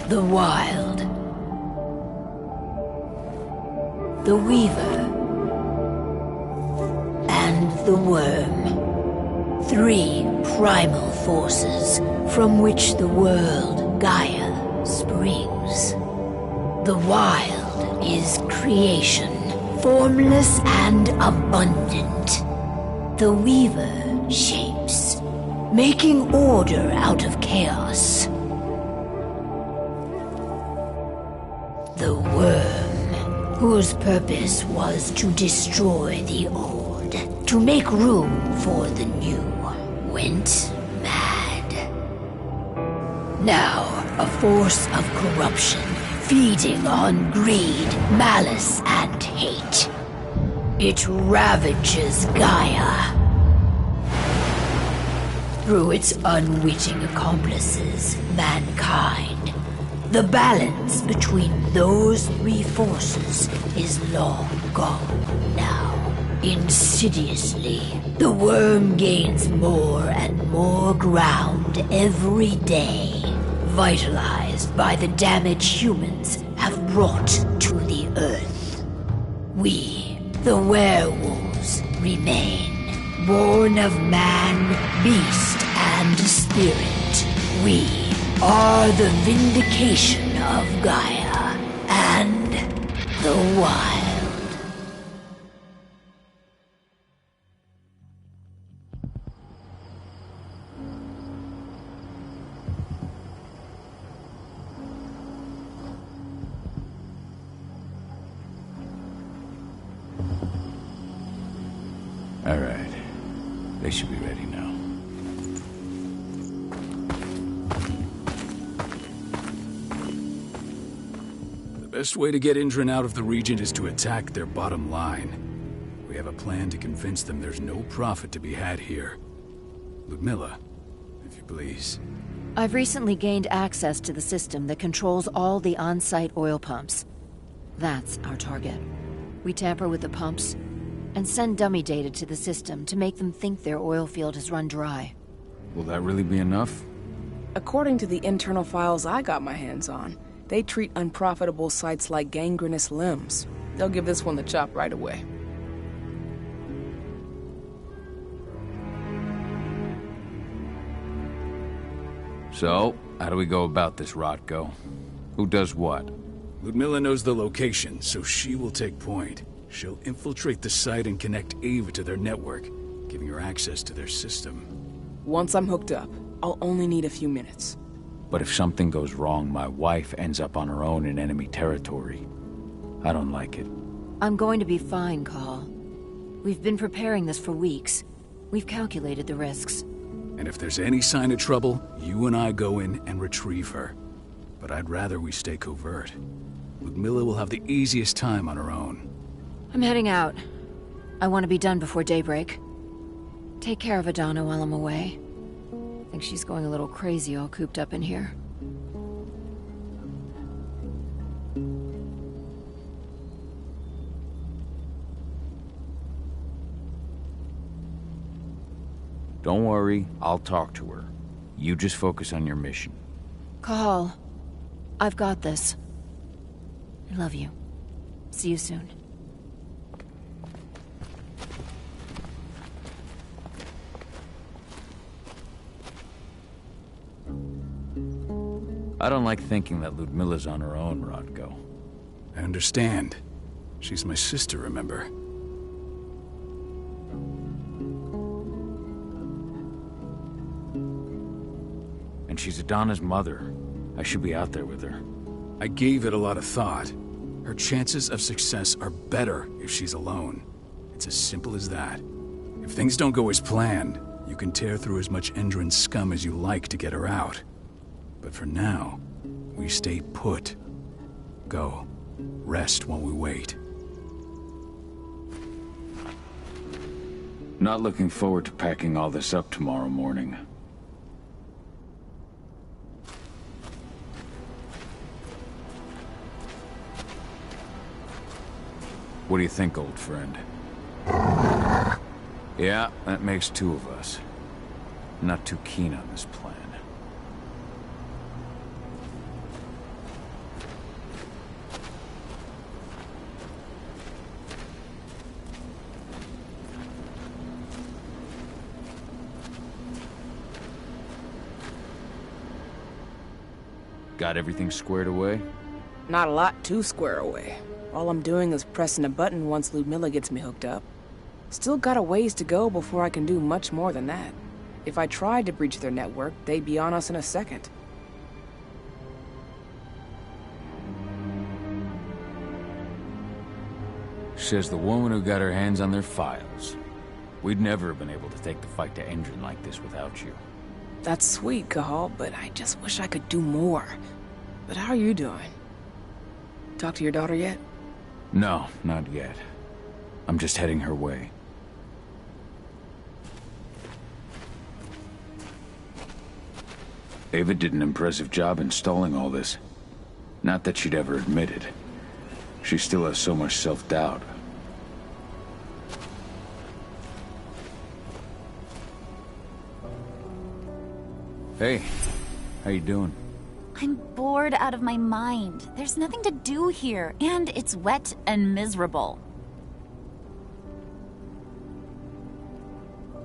The Wild. The Weaver. And the Worm. 3 primal forces from which the world, Gaia, springs. The Wild is creation, formless and abundant. The Weaver shapes, making order out of chaos. The Worm, whose purpose was to destroy the old, to make room for the new, went mad. Now, a force of corruption, feeding on greed, malice, and hate. It ravages Gaia. Through its unwitting accomplices, mankind. The balance between those 3 forces is long gone now. Insidiously, the Worm gains more and more ground every day, vitalized by the damage humans have brought to the Earth. We, the werewolves, remain, born of man, beast, and spirit. We are the vindication of Gaia and the Wild. All right. They should be ready now. The best way to get Indran out of the region is to attack their bottom line. We have a plan to convince them there's no profit to be had here. Ludmilla, if you please. I've recently gained access to the system that controls all the on-site oil pumps. That's our target. We tamper with the pumps and send dummy data to the system to make them think their oil field has run dry. Will that really be enough? According to the internal files I got my hands on, they treat unprofitable sites like gangrenous limbs. They'll give this one the chop right away. So, how do we go about this, Rotko? Who does what? Ludmilla knows the location, so she will take point. She'll infiltrate the site and connect Ava to their network. giving her access to their system. Once I'm hooked up, I'll only need a few minutes. But if something goes wrong, my wife ends up on her own in enemy territory. I don't like it. I'm going to be fine, Call. We've been preparing this for weeks. We've calculated the risks. And if there's any sign of trouble, you and I go in and retrieve her. But I'd rather we stay covert. Ludmilla will have the easiest time on her own. I'm heading out. I want to be done before daybreak. Take care of Adana while I'm away. I think she's going a little crazy all cooped up in here. Don't worry, I'll talk to her. You just focus on your mission. Call. I've got this. I love you. See you soon. I don't like thinking that Ludmilla's on her own, Rodko. I understand. She's my sister, remember? And she's Adana's mother. I should be out there with her. I gave it a lot of thought. Her chances of success are better if she's alone. It's as simple as that. If things don't go as planned, you can tear through as much Endron scum as you like to get her out. But for now, we stay put. Go. Rest while we wait. Not looking forward to packing all this up tomorrow morning. What do you think, old friend? Yeah, that makes two of us. Not too keen on this plan. Got everything squared away? Not a lot to square away. All I'm doing is pressing a button once Ludmilla gets me hooked up. Still got a ways to go before I can do much more than that. If I tried to breach their network, they'd be on us in a second. Says the woman who got her hands on their files. We'd never have been able to take the fight to Endron like this without you. That's sweet, Cahal, but I just wish I could do more. But how are you doing? Talk to your daughter yet? No, not yet. I'm just heading her way. Ava did an impressive job installing all this. Not that she'd ever admit it. She still has so much self-doubt. Hey, how you doing? I'm bored out of my mind. There's nothing to do here, and it's wet and miserable.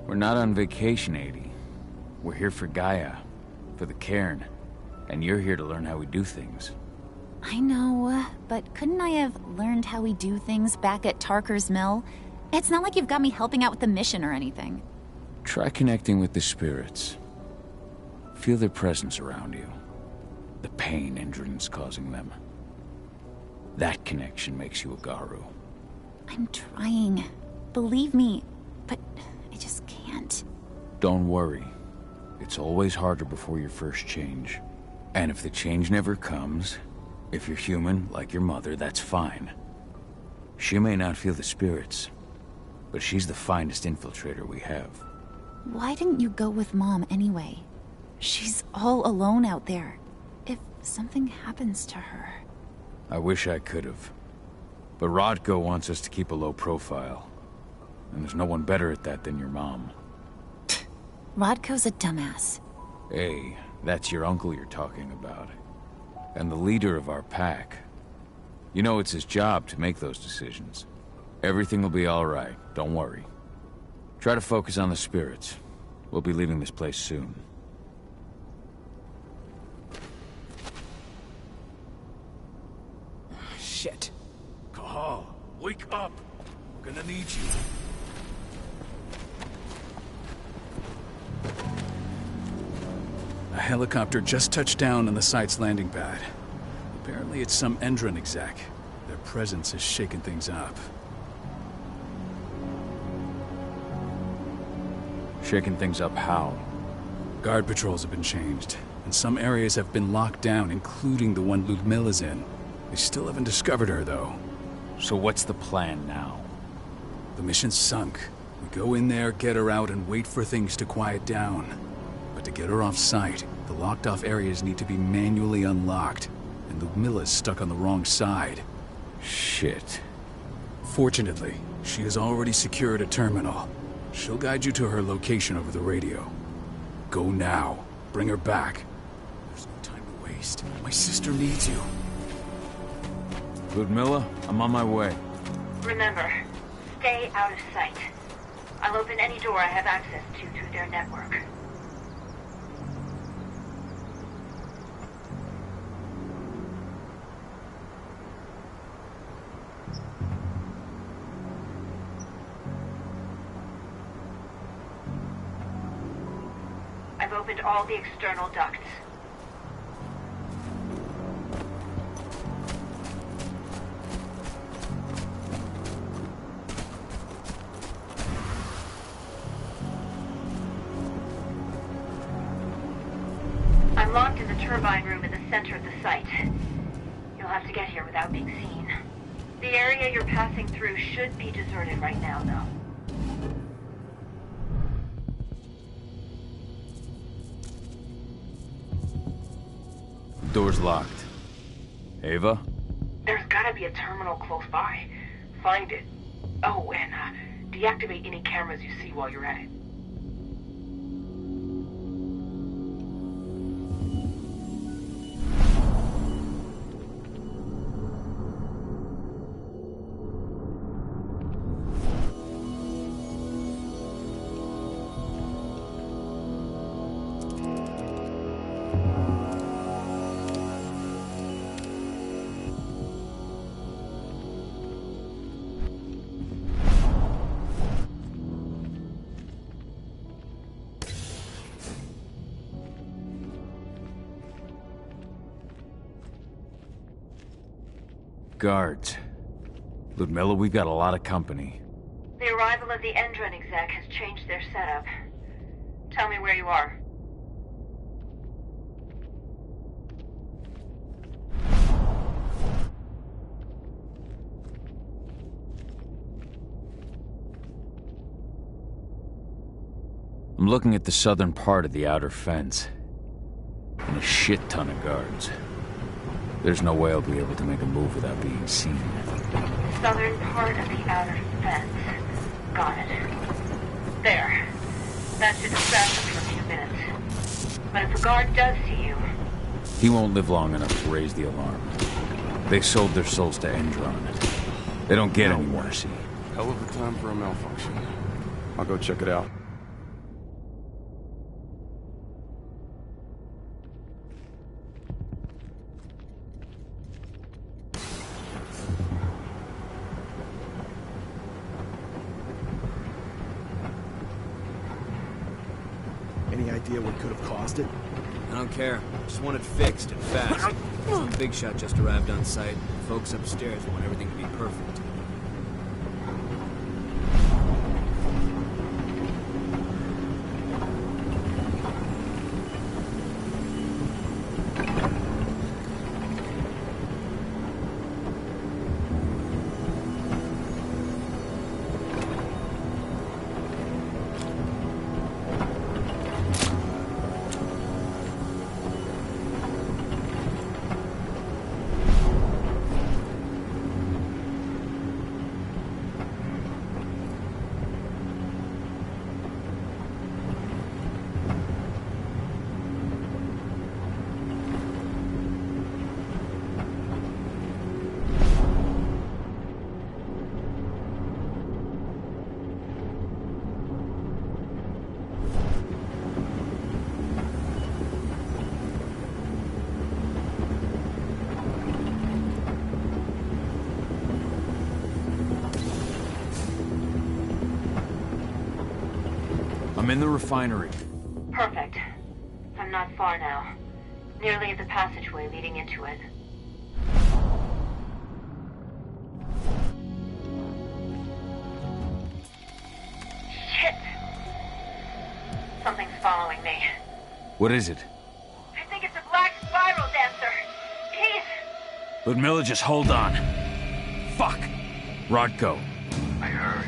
We're not on vacation, Adie. We're here for Gaia, for the cairn, and you're here to learn how we do things. I know, but couldn't I have learned how we do things back at Tarker's Mill? It's not like you've got me helping out with the mission or anything. Try connecting with the spirits. Feel their presence around you. The pain Endron's causing them. That connection makes you a Garu. I'm trying. Believe me, but I just can't. Don't worry. It's always harder before your first change. And if the change never comes, if you're human, like your mother, that's fine. She may not feel the spirits, but she's the finest infiltrator we have. Why didn't you go with Mom anyway? She's all alone out there. If something happens to her... I wish I could have. But Rodko wants us to keep a low profile. And there's no one better at that than your mom. Rodko's a dumbass. Hey, that's your uncle you're talking about. And the leader of our pack. You know it's his job to make those decisions. Everything will be all right, don't worry. Try to focus on the spirits. We'll be leaving this place soon. Shit. Cahal, wake up! We're gonna need you. helicopter just touched down on the site's landing pad. Apparently it's some Endron exec. Their presence has shaken things up. Shaking things up how? Guard patrols have been changed, and some areas have been locked down, including the one Ludmilla's in. They still haven't discovered her, though. So what's the plan now? The mission's sunk. We go in there, get her out, and wait for things to quiet down. But to get her off site, the locked-off areas need to be manually unlocked, and Ludmilla's stuck on the wrong side. Shit. Fortunately, she has already secured a terminal. She'll guide you to her location over the radio. Go now. Bring her back. There's no time to waste. My sister needs you. Ludmilla, I'm on my way. Remember, stay out of sight. I'll open any door I have access to through their network. I've opened all the external ducts. I'm locked in the turbine room in the center of the site. You'll have to get here without being seen. The area you're passing through should be deserted right now, though. Door's locked. Ava? There's gotta be a terminal close by. Find it. Oh, and deactivate any cameras you see while you're at it. Guards. Ludmilla, we've got a lot of company. The arrival of the Endron exec has changed their setup. Tell me where you are. I'm looking at the southern part of the outer fence. And a shit ton of guards. There's no way I'll be able to make a move without being seen. Southern part of the outer fence. Got it. There. That should distract them for a few minutes. But if a guard does see you... He won't live long enough to raise the alarm. They sold their souls to Endron. They don't get any mercy. Hell of a time for a malfunction. I'll go check it out. Any idea what could have caused it? I don't care. Just want it fixed and fast. Some big shot just arrived on site. Folks upstairs want everything to be perfect. I'm in the refinery. Perfect. From I'm not far now. Nearly at the passageway leading into it. Shit! Something's following me. What is it? I think it's a black spiral dancer. He's... Ludmilla, just hold on. Fuck! Rodko. I heard.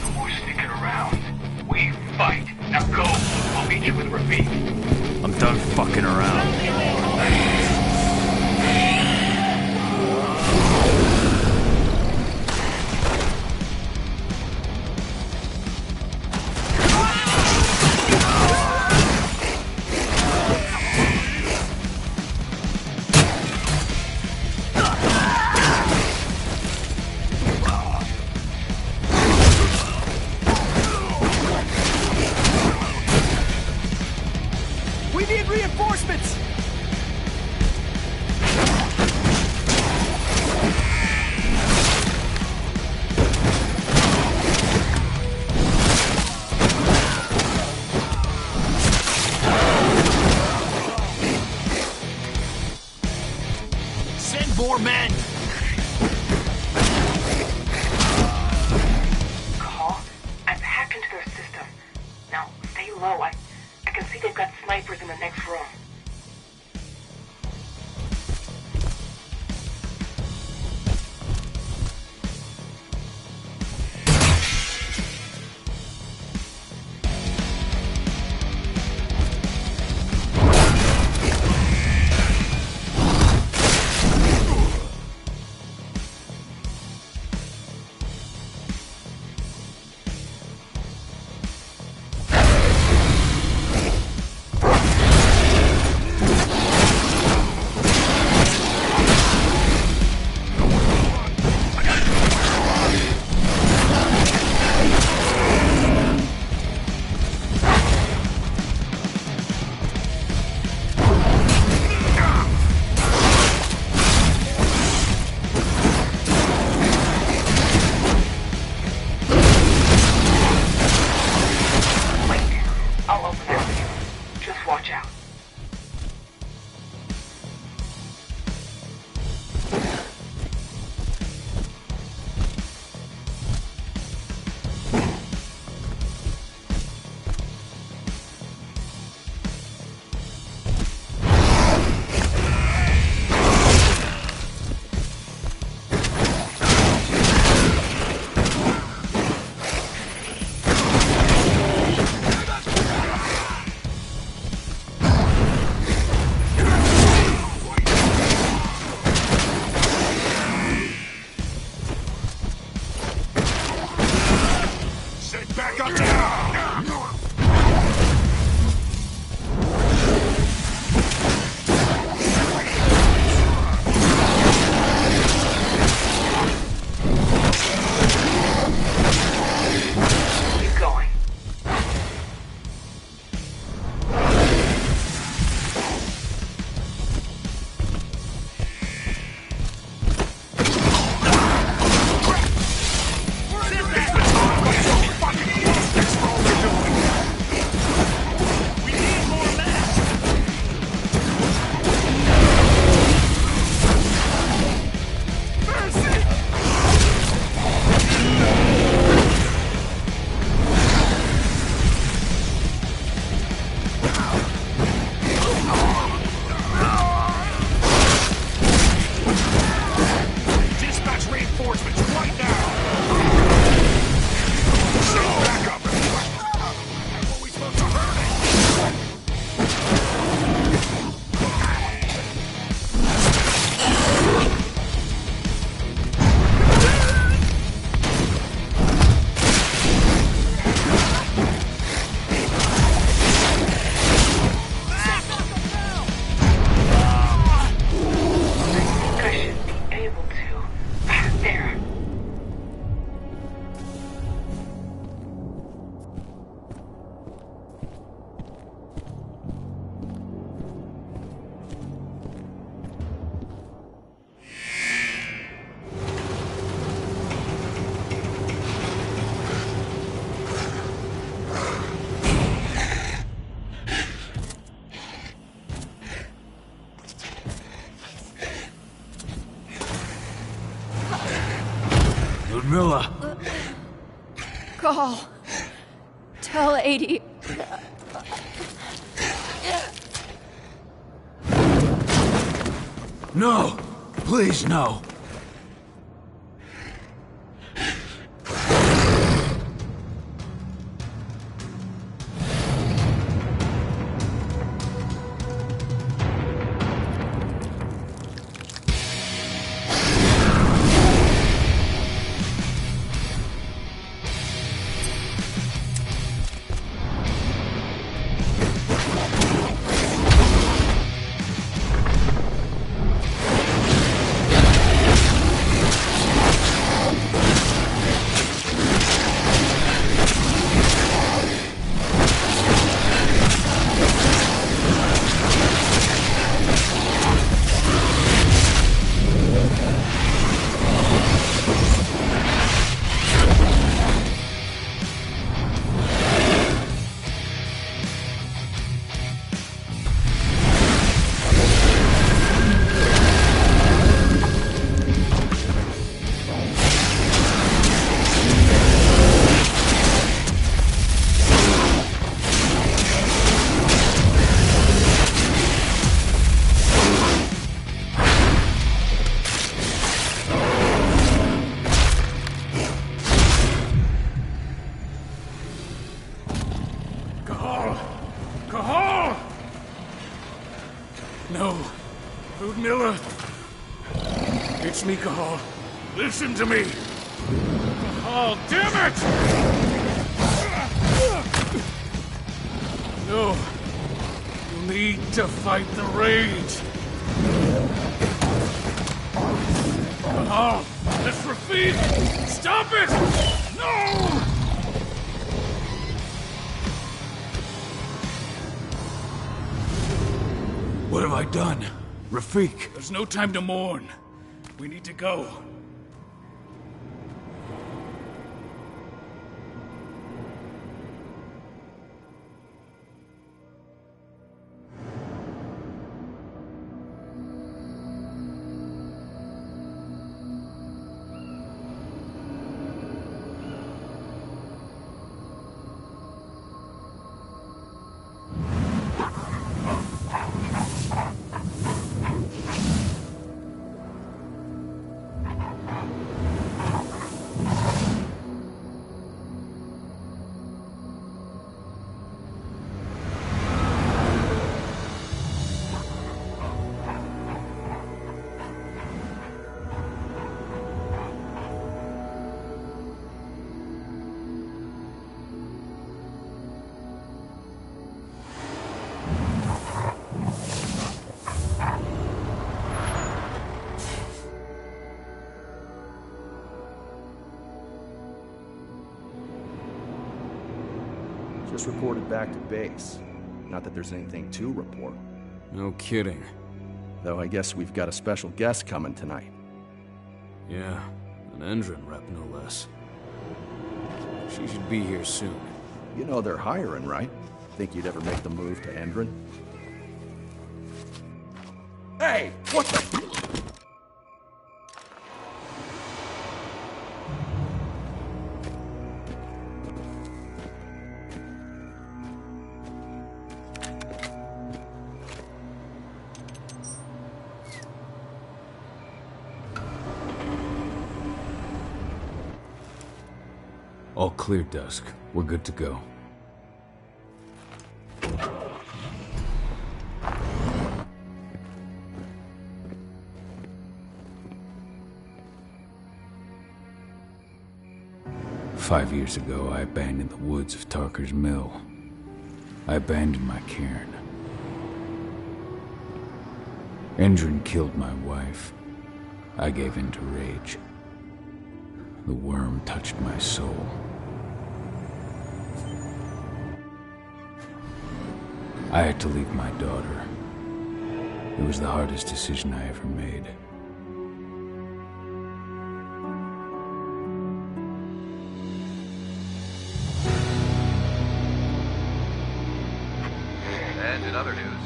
No more sneaking around. We fight. Now go. I'll meet you with Rafik. I'm done fucking around. We need reinforcements! Send more men! Call? I've hacked into their system. Now, stay low. I can see they've got snipers in the next room. Milla! Call. Tell 80. No! Please, no! No. Ludmilla. It's me, Cahal. Listen to me. Cahal, damn it! No. You need to fight the rage. Cahal, that's Rafik! Stop it! No! What have I done? Rafik! There's no time to mourn. We need to go. Just reported back to base. Not that there's anything to report. No kidding. Though I guess we've got a special guest coming tonight. Yeah, an Endron rep no less. She should be here soon. You know they're hiring, right? Think you'd ever make the move to Endron? Hey! What the... All clear, Dusk. We're good to go. Five years ago, I abandoned the woods of Tarker's Mill. I abandoned my cairn. Endron killed my wife. I gave in to rage. The worm touched my soul. I had to leave my daughter. It was the hardest decision I ever made. And in other news,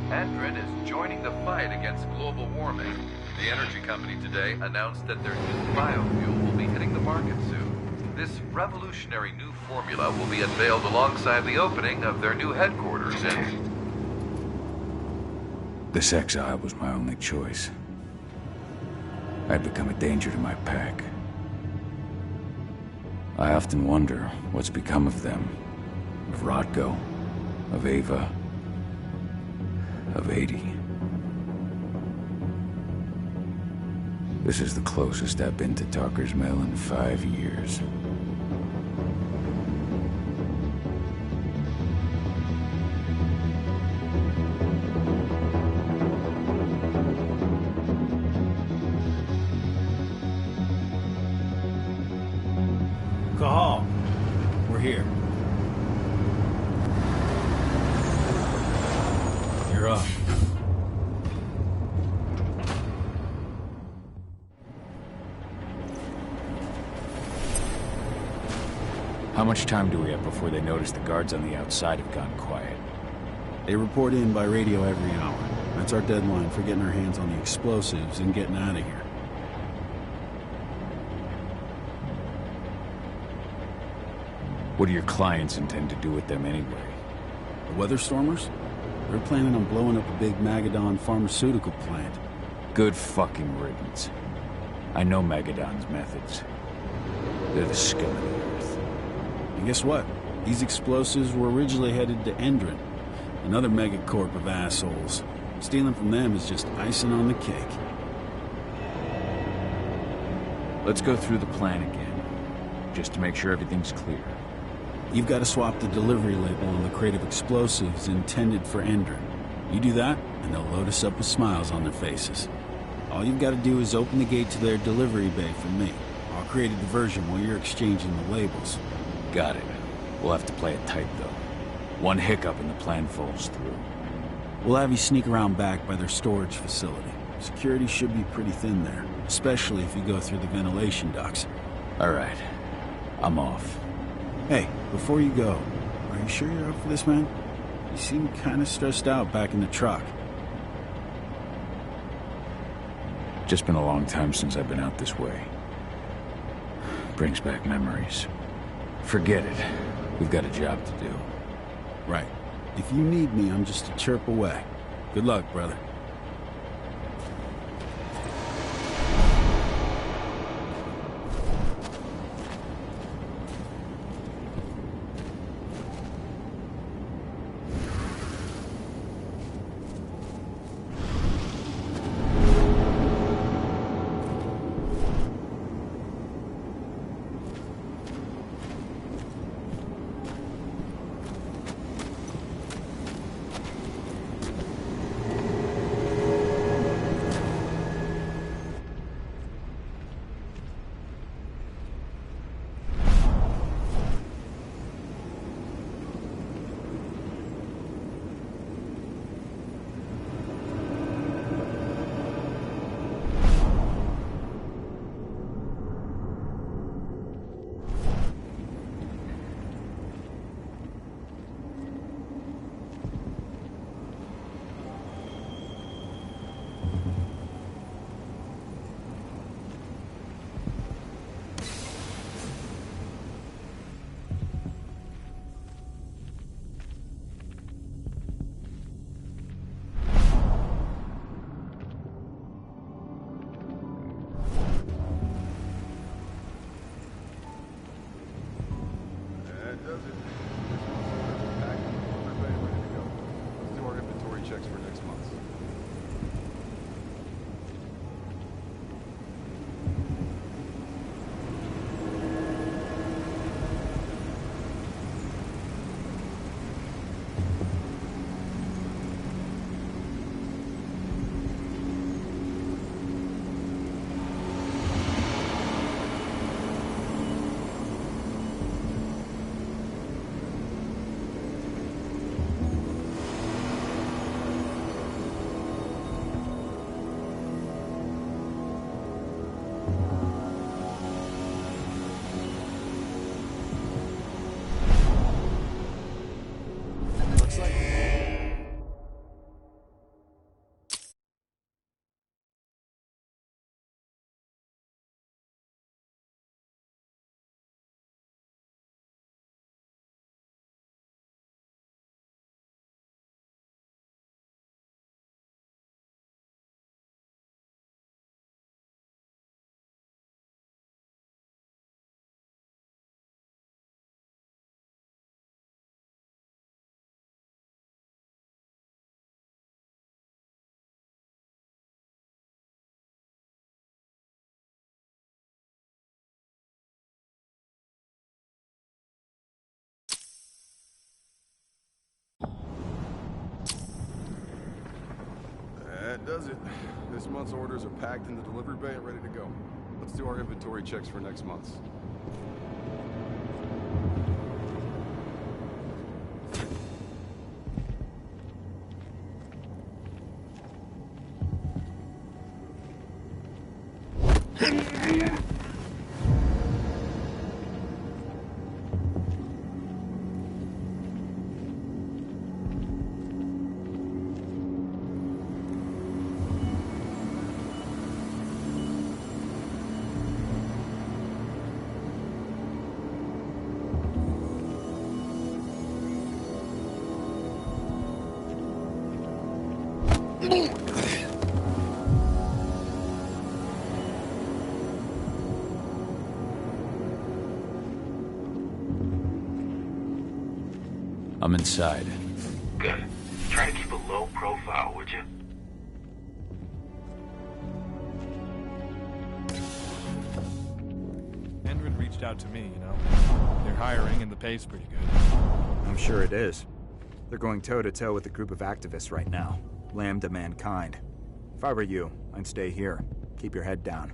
Endron is joining the fight against global warming. The energy company today announced that their new biofuel will be hitting the market soon. This revolutionary new formula will be unveiled alongside the opening of their new headquarters in... This exile was my only choice. I'd become a danger to my pack. I often wonder what's become of them. Of Rodko, of Ava, of 80. This is the closest I've been to Talker's Mill in 5 years. Cahal, we're here. You're up. How much time do we have before they notice the guards on the outside have gone quiet? They report in by radio every hour. That's our deadline for getting our hands on the explosives and getting out of here. What do your clients intend to do with them anyway? The Weatherstormers? They're planning on blowing up a big Magadon pharmaceutical plant. Good fucking riddance. I know Magadon's methods. They're the scum of the earth. And guess what? These explosives were originally headed to Endron, another megacorp of assholes. Stealing from them is just icing on the cake. Let's go through the plan again, just to make sure everything's clear. You've got to swap the delivery label on the crate of explosives intended for Endron. You do that, and they'll load us up with smiles on their faces. All you've got to do is open the gate to their delivery bay for me. I'll create a diversion while you're exchanging the labels. Got it. We'll have to play it tight, though. One hiccup and the plan falls through. We'll have you sneak around back by their storage facility. Security should be pretty thin there, especially if you go through the ventilation ducts. All right. I'm off. Hey, before you go, are you sure you're up for this, man? You seem kind of stressed out back in the truck. Just been a long time since I've been out this way. Brings back memories. Forget it. We've got a job to do. Right. If you need me, I'm just a chirp away. Good luck, brother. That does it. This month's orders are packed in the delivery bay and ready to go. Let's do our inventory checks for next month's. I'm inside. Good. Try to keep a low profile, would you? Endron reached out to me, you know. They're hiring and the pay's pretty good. I'm sure it is. They're going toe-to-toe with a group of activists right now. Lambda Mankind. If I were you, I'd stay here. Keep your head down.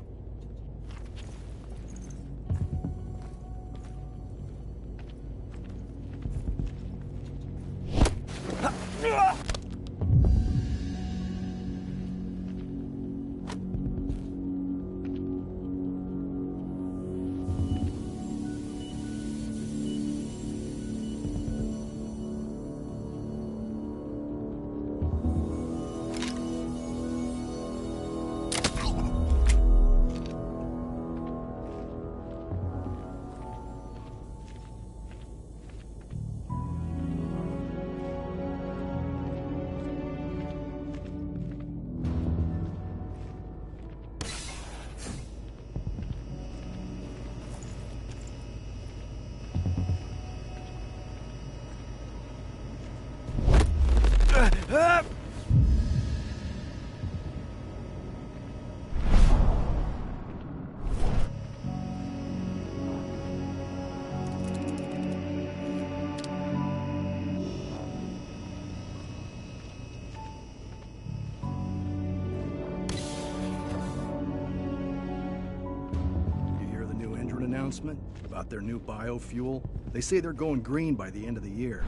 Announcement about their new biofuel. They say they're going green by the end of the year.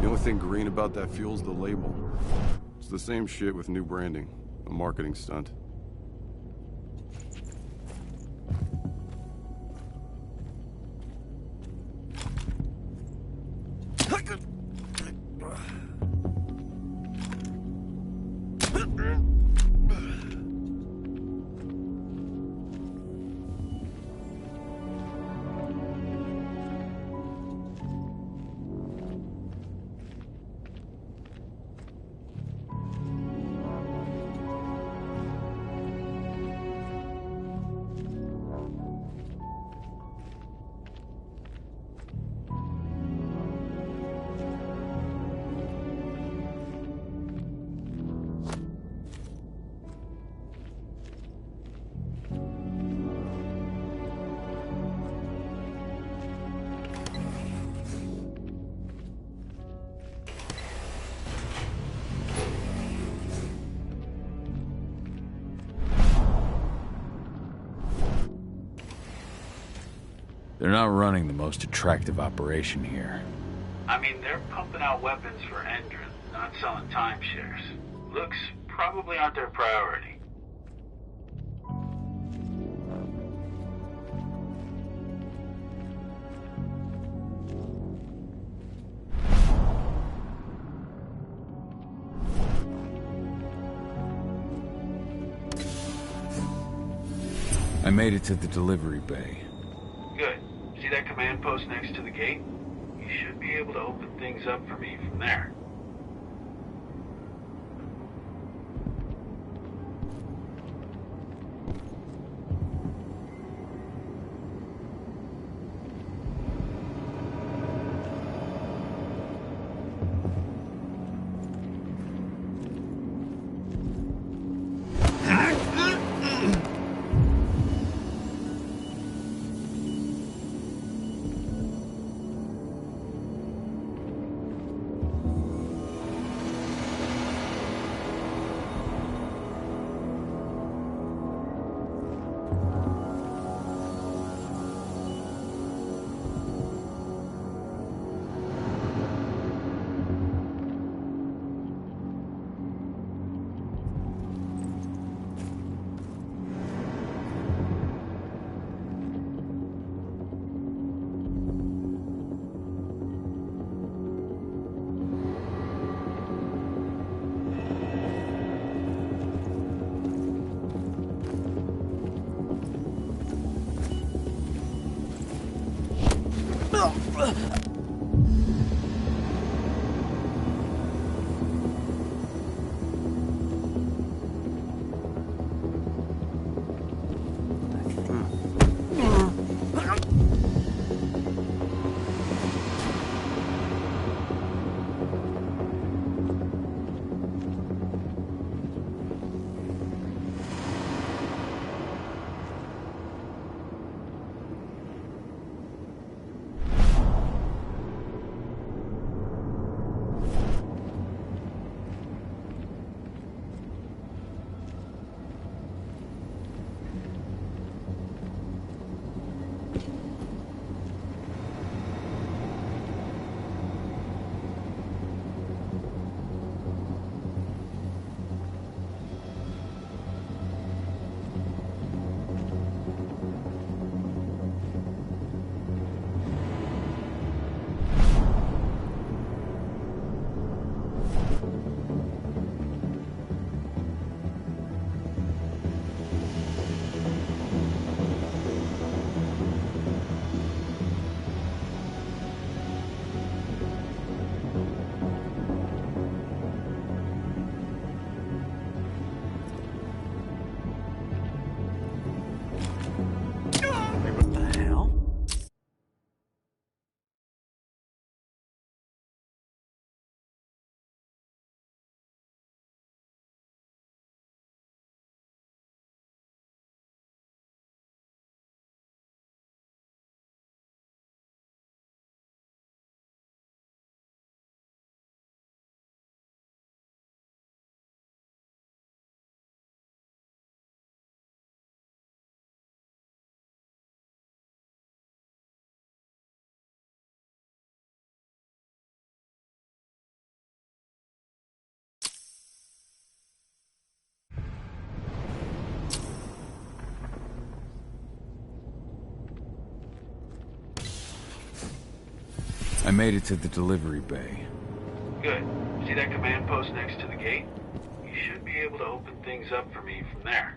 The only thing green about that fuel's the label. It's the same shit with new branding. A marketing stunt. They're not running the most attractive operation here. I mean, they're pumping out weapons for Endron, not selling timeshares. Looks probably aren't their priority. I made it to the delivery bay. Good. See that command post next to the gate? You should be able to open things up for me from there. I made it to the delivery bay. Good. See that command post next to the gate? You should be able to open things up for me from there.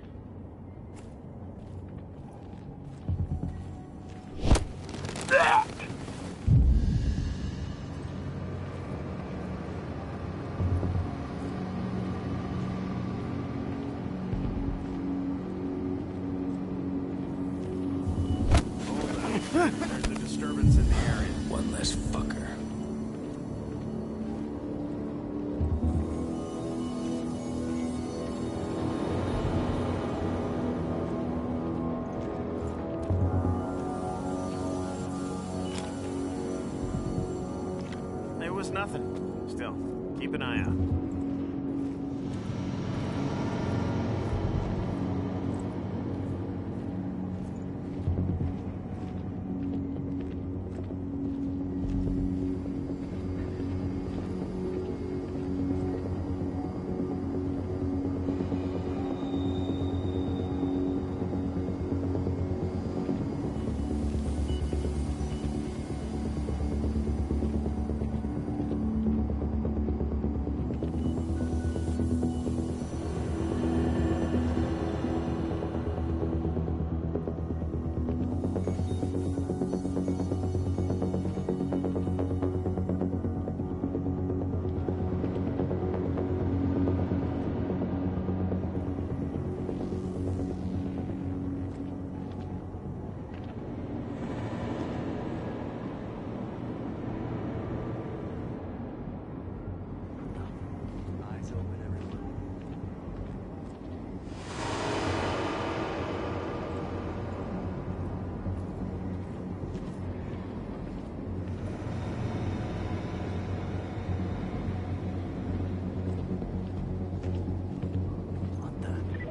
There's a disturbance in the area. One less fucker. There was nothing. Still, keep an eye out.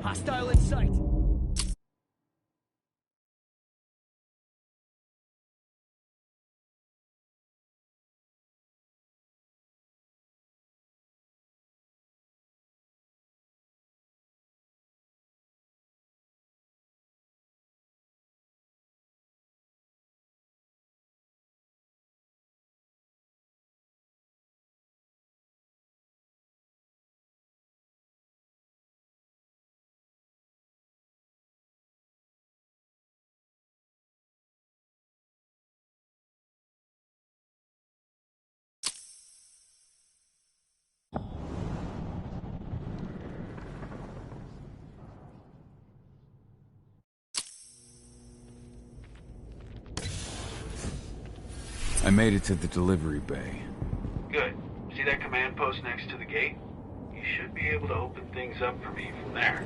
Hostile in sight! I made it to the delivery bay. Good. See that command post next to the gate? You should be able to open things up for me from there.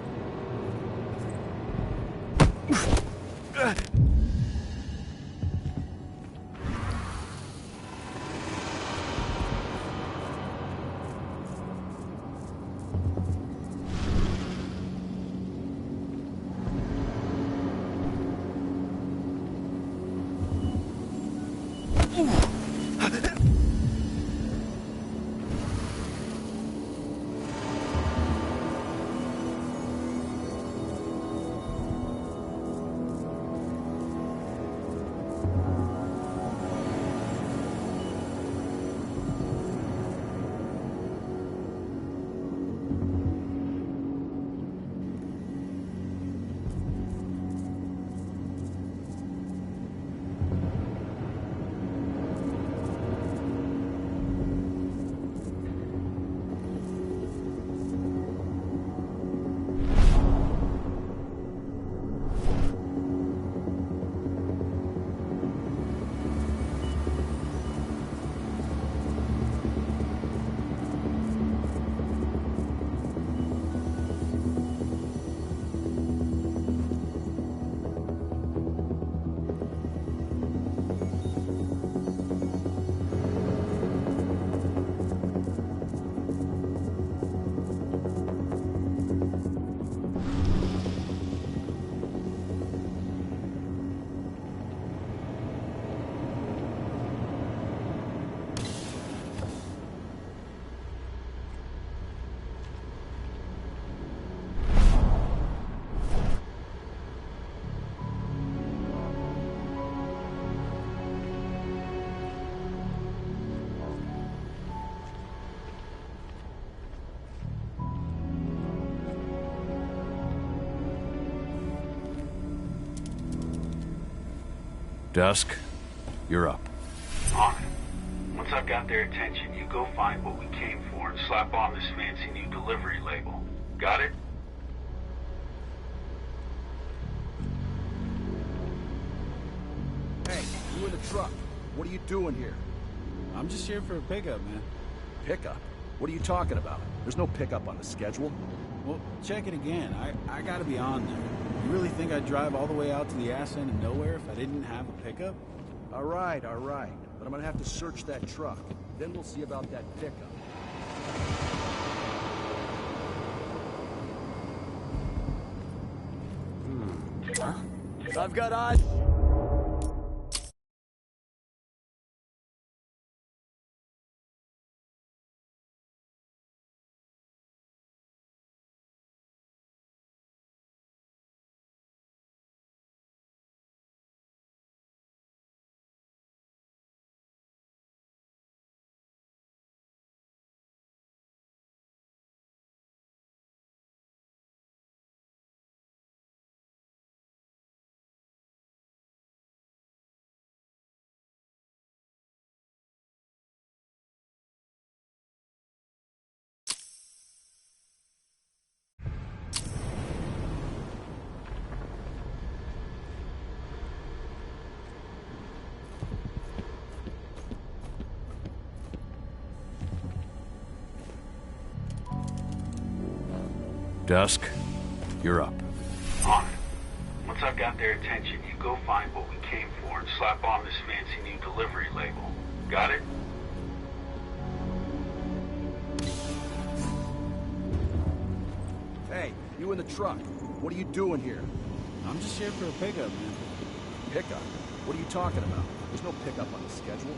Dusk, you're up. On it. Once I've got their attention, you go find what we came for and slap on this fancy new delivery label. Got it? Hey, you in the truck. What are you doing here? I'm just here for a pickup, man. Pickup? What are you talking about? There's no pickup on the schedule. Well, check it again. I gotta be on there. You really think I'd drive all the way out to the ass end of nowhere if I didn't have a pickup? All right. But I'm gonna have to search that truck. Then we'll see about that pickup. I've got eyes. Dusk, you're up. On it. Once I've got their attention, you go find what we came for and slap on this fancy new delivery label. Got it? Hey, you in the truck. What are you doing here? I'm just here for a pickup, man. Pickup? What are you talking about? There's no pickup on the schedule.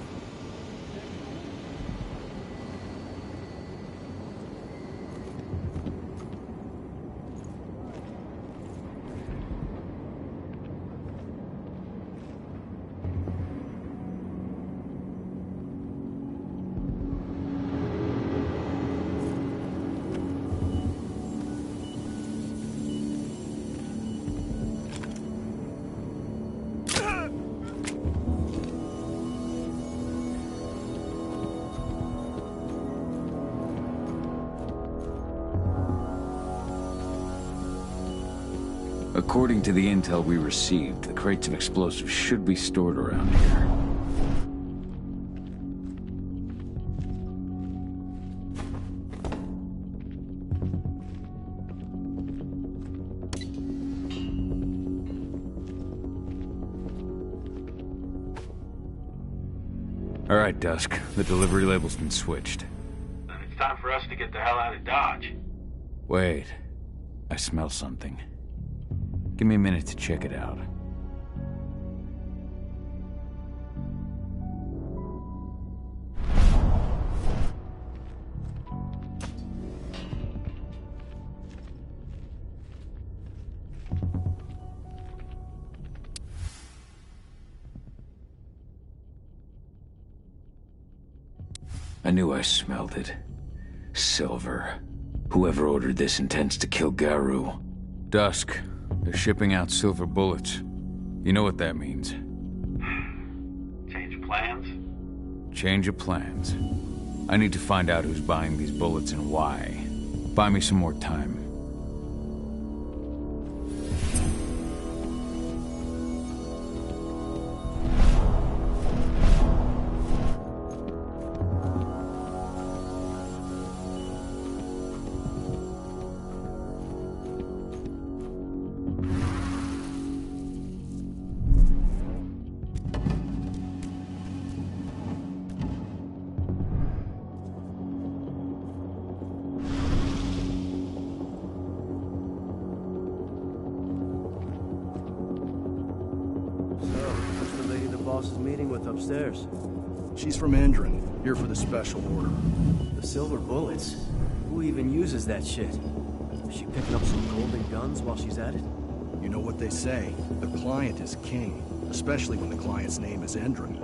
According to the intel we received, the crates of explosives should be stored around here. All right, Dusk. The delivery label's been switched. Then it's time for us to get the hell out of Dodge. Wait. I smell something. Give me a minute to check it out. I knew I smelled it. Silver. Whoever ordered this intends to kill Garou. Dusk. They're shipping out silver bullets. You know what that means. Change of plans? Change of plans. I need to find out who's buying these bullets and why. Buy me some more time. Upstairs. She's from Endron, here for the special order. The silver bullets? Who even uses that shit? Is she picking up some golden guns while she's at it? You know what they say, the client is king, especially when the client's name is Endron.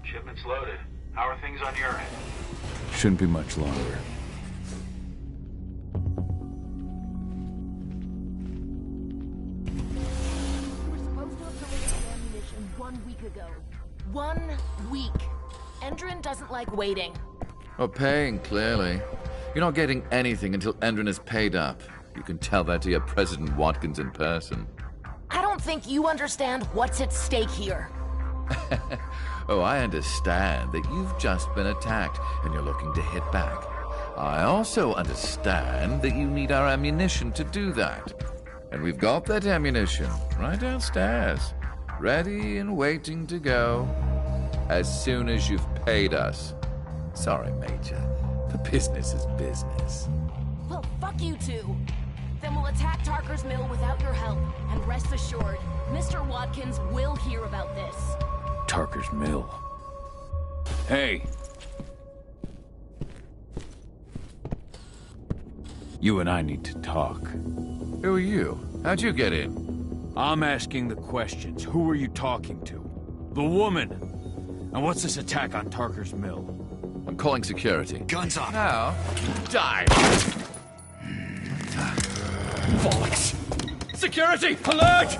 Shipment's loaded. How are things on your end? Shouldn't be much longer. We were supposed to have delivered the ammunition 1 week ago. 1 week. Endron doesn't like waiting. Well, paying, clearly. You're not getting anything until Endron is paid up. You can tell that to your President Watkins in person. I don't think you understand what's at stake here. Oh, I understand that you've just been attacked and you're looking to hit back. I also understand that you need our ammunition to do that. And we've got that ammunition right downstairs, ready and waiting to go as soon as you've paid us. Sorry, Major, but business is business. Well, fuck you two. Then we'll attack Tarker's Mill without your help, and rest assured, Mr. Watkins will hear about this. Tarker's Mill. Hey! You and I need to talk. Who are you? How'd you get in? I'm asking the questions. Who are you talking to? The woman! And what's this attack on Tarker's Mill? I'm calling security. Guns up! Now, die! Bollocks! Security! Alert!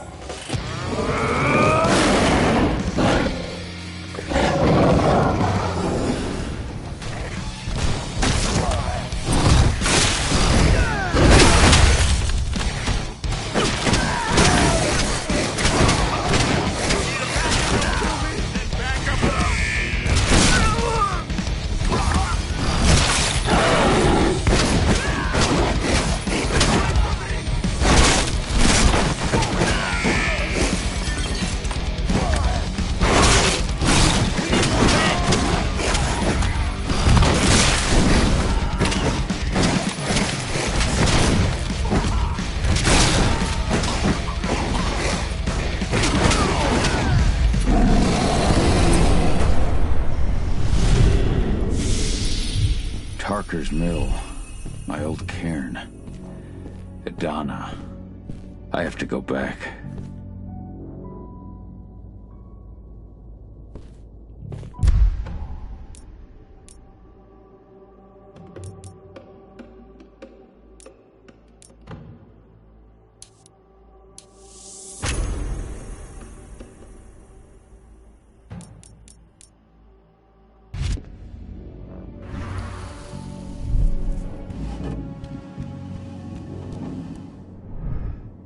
Tarker's Mill. My old cairn. Donna. I have to go back.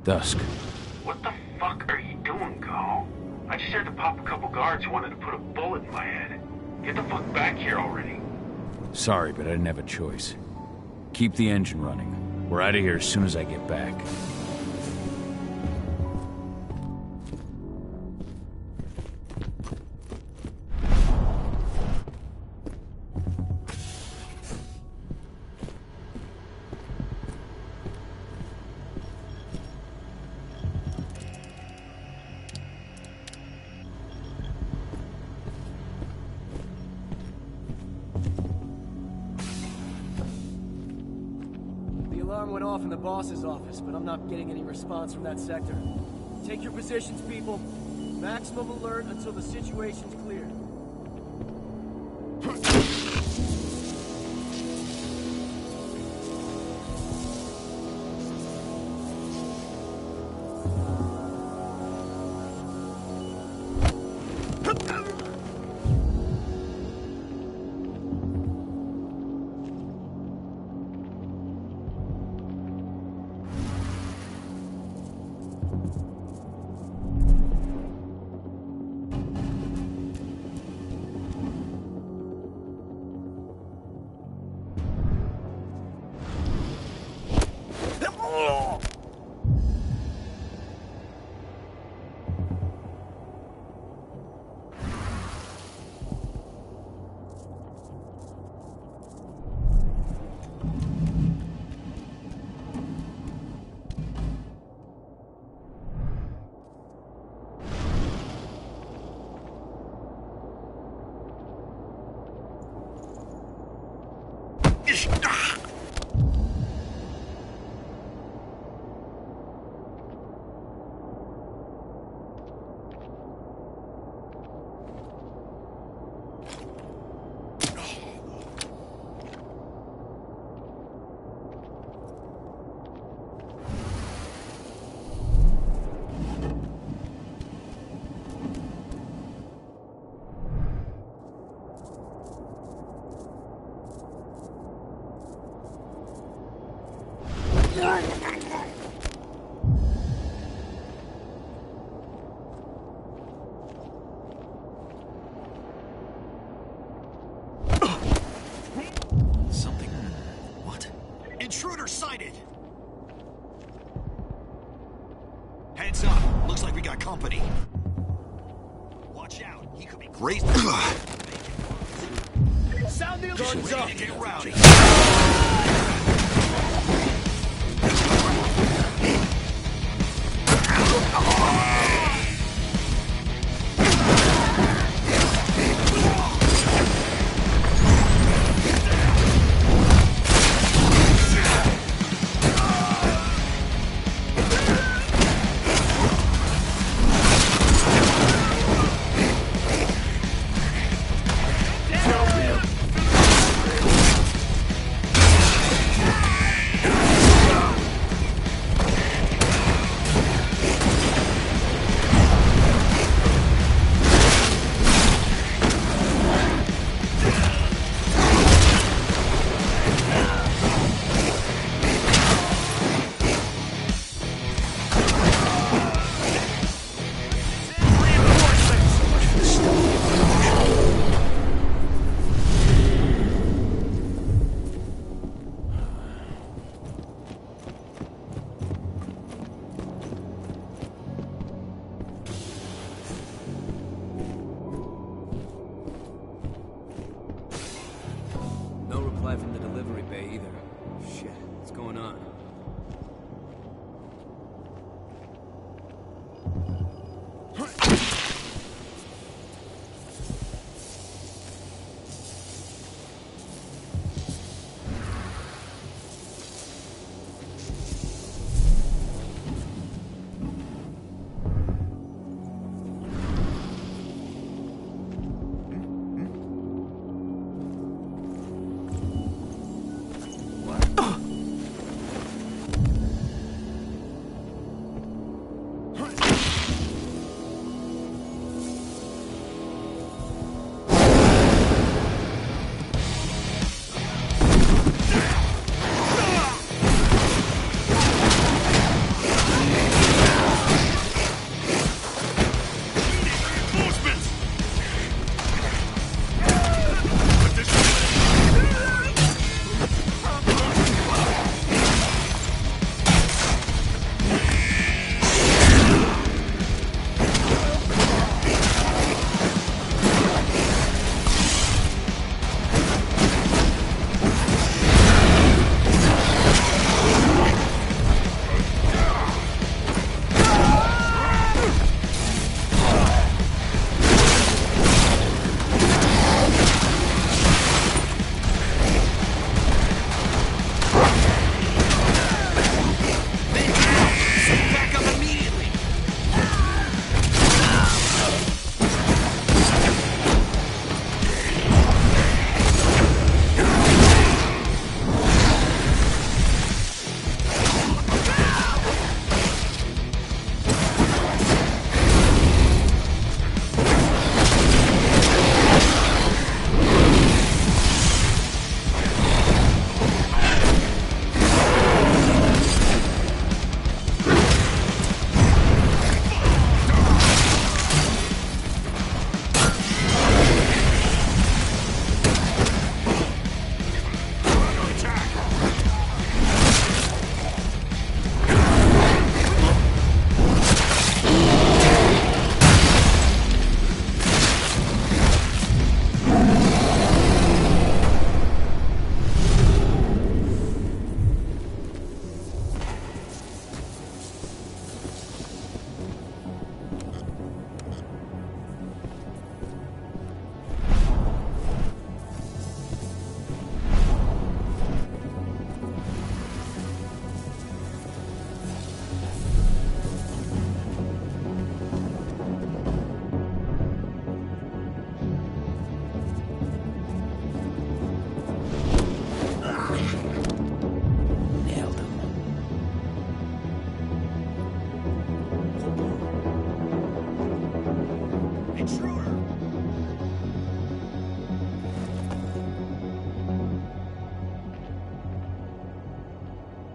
Dusk. What the fuck are you doing, Go? I just had to pop a couple guards who wanted to put a bullet in my head. Get the fuck back here already. Sorry, but I didn't have a choice. Keep the engine running. We're out of here as soon as I get back. The alarm went off in the boss's office, but I'm not getting any response from that sector. Take your positions, people. Maximum alert until the situation's clear. Something... what? Intruder sighted! Heads up. Looks like we got company. Watch out. He could be crazy. Sound the guns up! Get rowdy.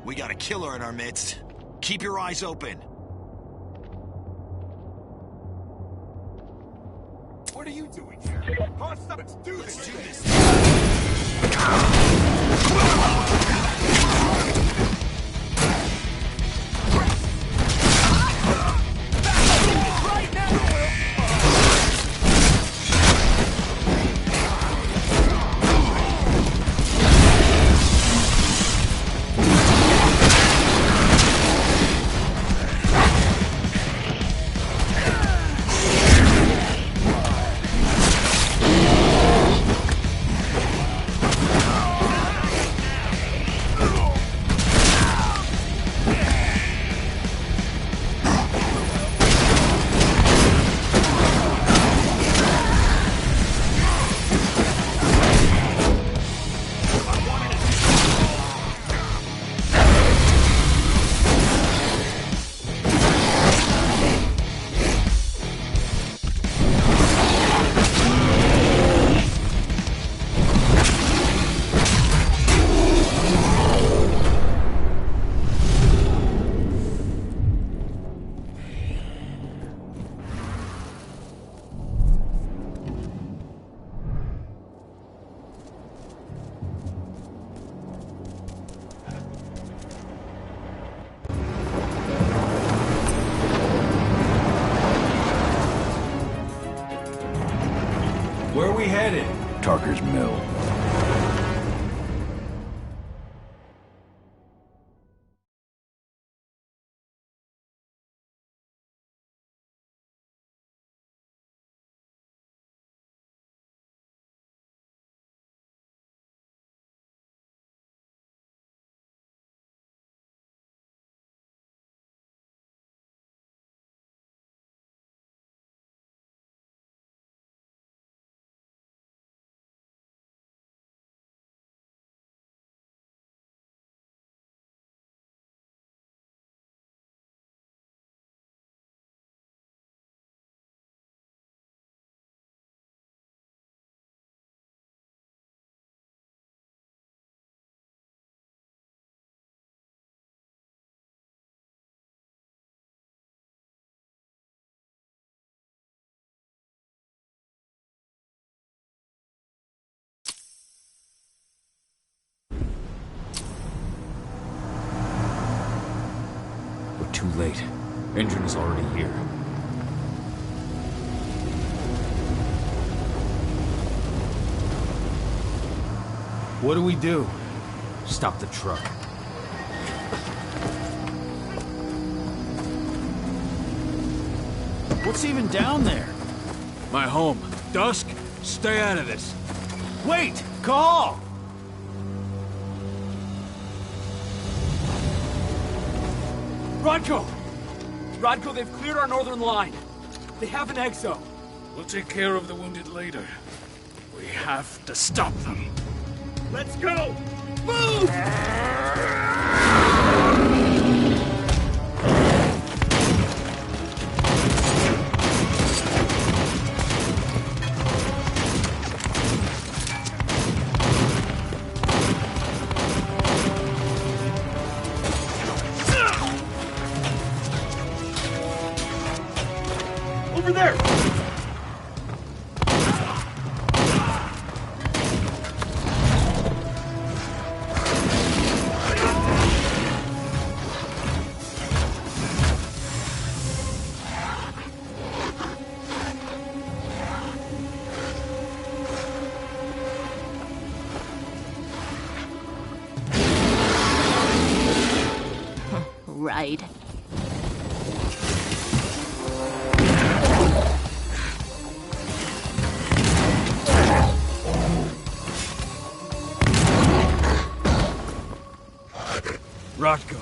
We got a killer in our midst. Keep your eyes open. What are you doing here? Let's do this. Where are we headed? Tarker's Mill. Too late. Endron is already here. What do we do? Stop the truck. What's even down there? My home. Dusk, stay out of this. Wait! Call! Rodko! Rodko, they've cleared our northern line. They have an exo. We'll take care of the wounded later. We have to stop them. Let's go! Move! Over there! Right. Rodko.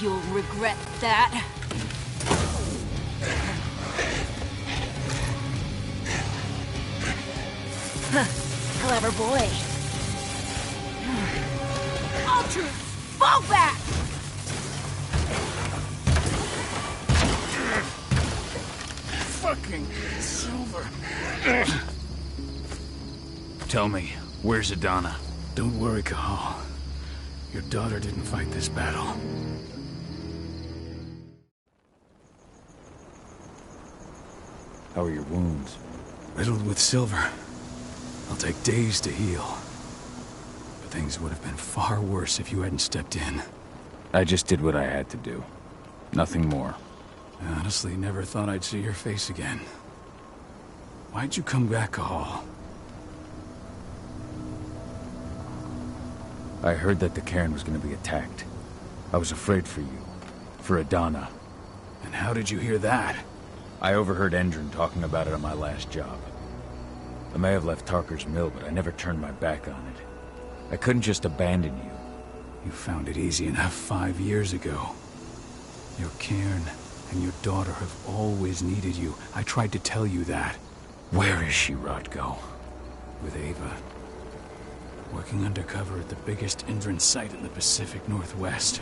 You'll regret that. Clever boy. All troops, fall back! Fucking Silver. Tell me, where's Adana? Don't worry, Cahal. Your daughter didn't fight this battle. How are your wounds? Riddled with silver. They'll take days to heal. But things would have been far worse if you hadn't stepped in. I just did what I had to do. Nothing more. I honestly never thought I'd see your face again. Why'd you come back, Cahal? I heard that the cairn was going to be attacked. I was afraid for you. For Adana. And how did you hear that? I overheard Endron talking about it on my last job. I may have left Tarker's Mill, but I never turned my back on it. I couldn't just abandon you. You found it easy enough 5 years ago. Your cairn and your daughter have always needed you. I tried to tell you that. Where is she, Rodko? With Ava. Working undercover at the biggest Endron site in the Pacific Northwest.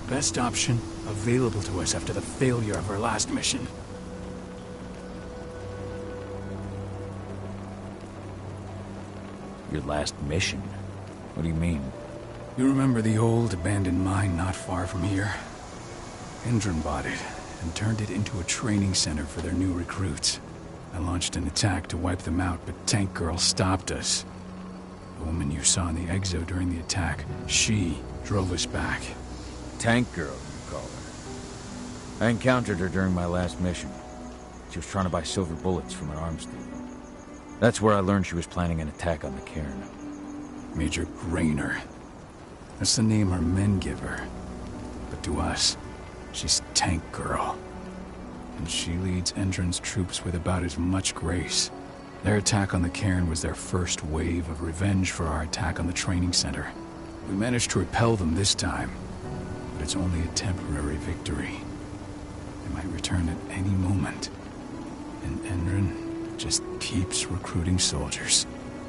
Best option available to us after the failure of our last mission. Your last mission? What do you mean? You remember the old abandoned mine not far from here? Endron bought it and turned it into a training center for their new recruits. I launched an attack to wipe them out, but Tank Girl stopped us. The woman you saw in the exo during the attack, she drove us back. Tank Girl, you call her. I encountered her during my last mission. She was trying to buy silver bullets from an arms dealer. That's where I learned she was planning an attack on the cairn. Major Grainer. That's the name our men give her. But to us, she's Tank Girl. And she leads Endron's troops with about as much grace. Their attack on the cairn was their first wave of revenge for our attack on the training center. We managed to repel them this time, but it's only a temporary victory. They might return at any moment. And Endron just keeps recruiting soldiers.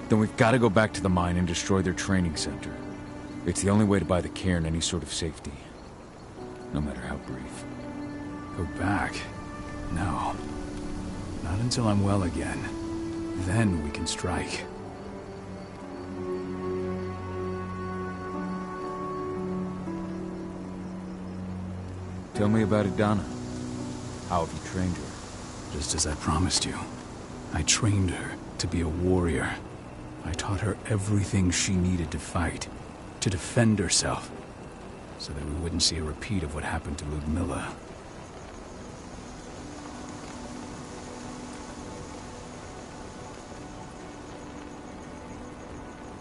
Then we've got to go back to the mine and destroy their training center. It's the only way to buy the cairn any sort of safety. No matter how brief. Go back? No. Not until I'm well again. Then we can strike. Tell me about Adana. How have you trained her? Just as I promised you. I trained her to be a warrior. I taught her everything she needed to fight, to defend herself, so that we wouldn't see a repeat of what happened to Ludmilla.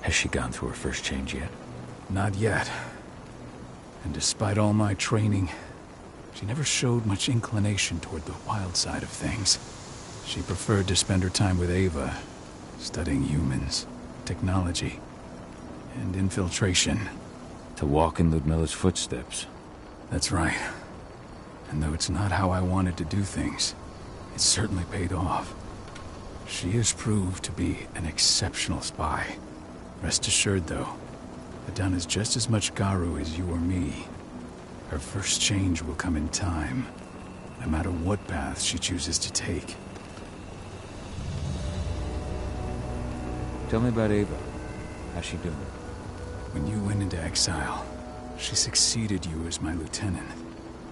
Has she gone through her first change yet? Not yet. And despite all my training, she never showed much inclination toward the wild side of things. She preferred to spend her time with Ava, studying humans, technology, and infiltration. To walk in Ludmilla's footsteps. That's right. And though it's not how I wanted to do things, it certainly paid off. She has proved to be an exceptional spy. Rest assured, though, Adana's just as much Garu as you or me. Her first change will come in time, no matter what path she chooses to take. Tell me about Ava. How's she doing? When you went into exile, she succeeded you as my lieutenant.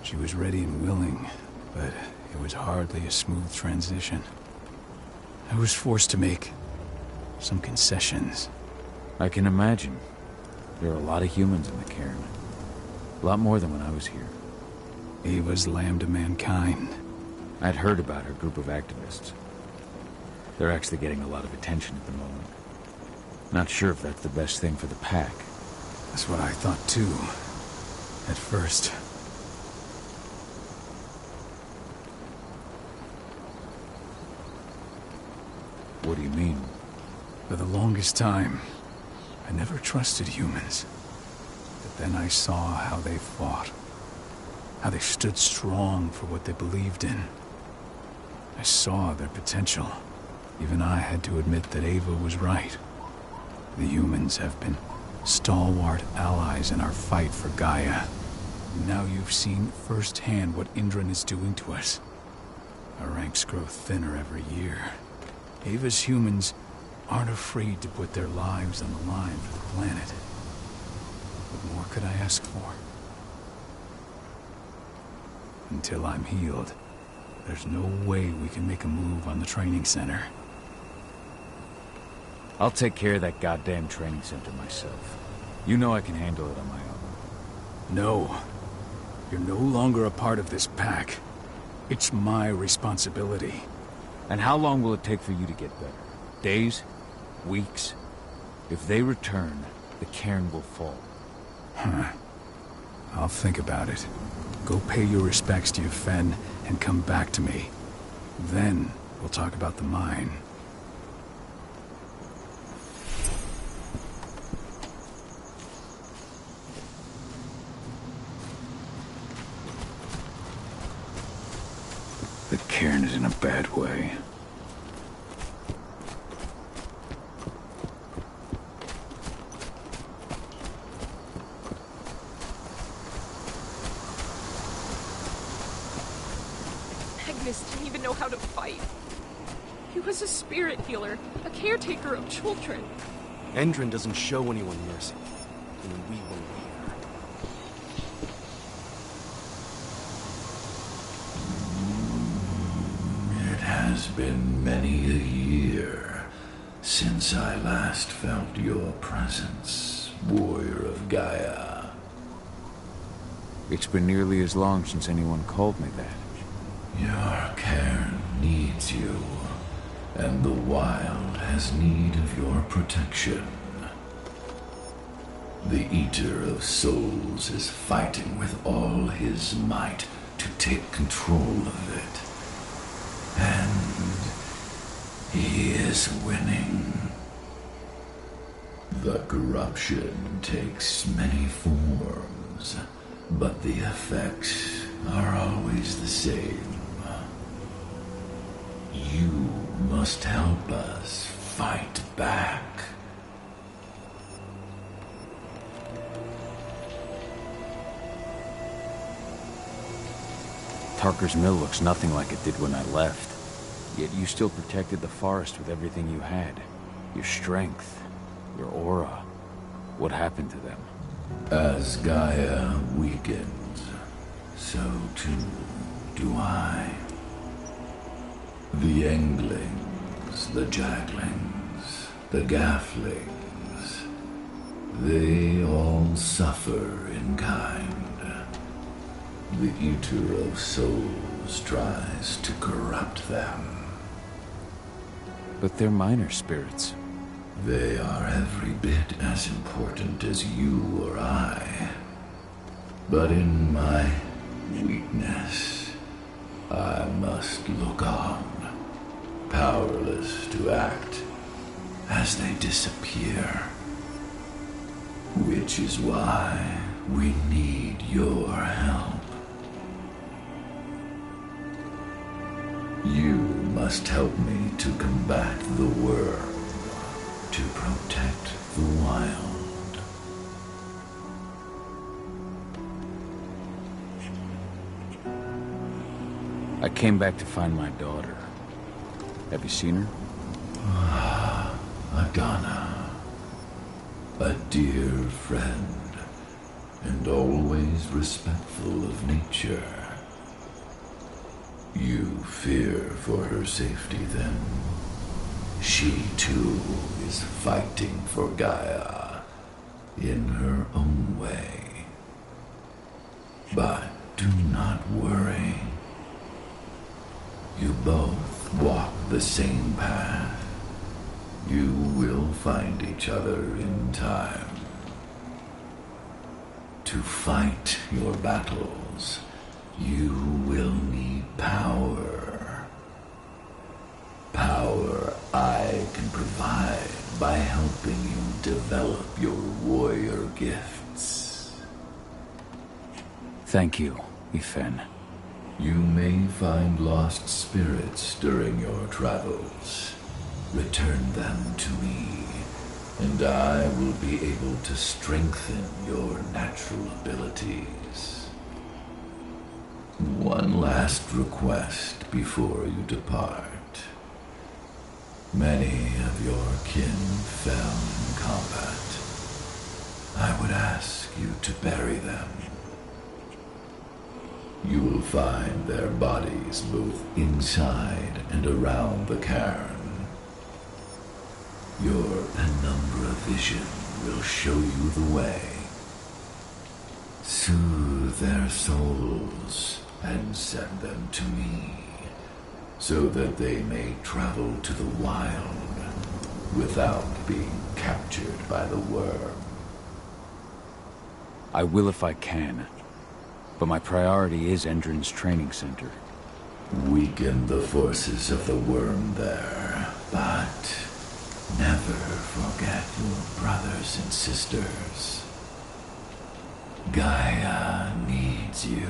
She was ready and willing, but it was hardly a smooth transition. I was forced to make some concessions. I can imagine. There are a lot of humans in the cairn. A lot more than when I was here. Ava's Lambda Mankind. I'd heard about her group of activists. They're actually getting a lot of attention at the moment. Not sure if that's the best thing for the pack. That's what I thought too, at first. What do you mean? For the longest time, I never trusted humans. But then I saw how they fought. How they stood strong for what they believed in. I saw their potential. Even I had to admit that Ava was right. The humans have been stalwart allies in our fight for Gaia. Now you've seen firsthand what Indran is doing to us. Our ranks grow thinner every year. Ava's humans aren't afraid to put their lives on the line for the planet. What more could I ask for? Until I'm healed, there's no way we can make a move on the training center. I'll take care of that goddamn training center myself. You know I can handle it on my own. No. You're no longer a part of this pack. It's my responsibility. And how long will it take for you to get better? Days? Weeks? If they return, the cairn will fall. Huh. I'll think about it. Go pay your respects to Yfen and come back to me. Then we'll talk about the mine. The cairn is in a bad way. Magnus didn't even know how to fight. He was a spirit healer, a caretaker of children. Endron doesn't show anyone mercy, and we will leave. It has been many a year since I last felt your presence, warrior of Gaia. It's been nearly as long since anyone called me that. Your cairn needs you, and the wild has need of your protection. The Eater of Souls is fighting with all his might to take control of it. And he is winning. The corruption takes many forms, but the effects are always the same. You must help us fight back. Tarker's Mill looks nothing like it did when I left. Yet you still protected the forest with everything you had. Your strength, your aura. What happened to them? As Gaia weakens, so too do I. The Englings, the Jaglings, the Gafflings, they all suffer in kind. The Eater of Souls tries to corrupt them. But they're minor spirits. They are every bit as important as you or I. But in my weakness, I must look on, powerless to act as they disappear. Which is why we need your help. You must help me to combat the worm, to protect the wild. I came back to find my daughter. Have you seen her? Agana, a dear friend, and always respectful of nature. You fear for her safety, then? She, too, is fighting for Gaia in her own way. But do not worry. You both walk the same path. You will find each other in time. To fight your battles, you will need power. Power I can provide by helping you develop your warrior gifts. Thank you, Yfen. You may find lost spirits during your travels. Return them to me, And I will be able to strengthen your natural abilities. One last request before you depart. Many of your kin fell in combat. I would ask you to bury them. You will find their bodies both inside and around the cairn. Your penumbra vision will show you the way. Soothe their souls and send them to me, so that they may travel to the wild without being captured by the worm. I will if I can, but my priority is Endron's training center. Weaken the forces of the worm there, but never forget your brothers and sisters. Gaia needs you.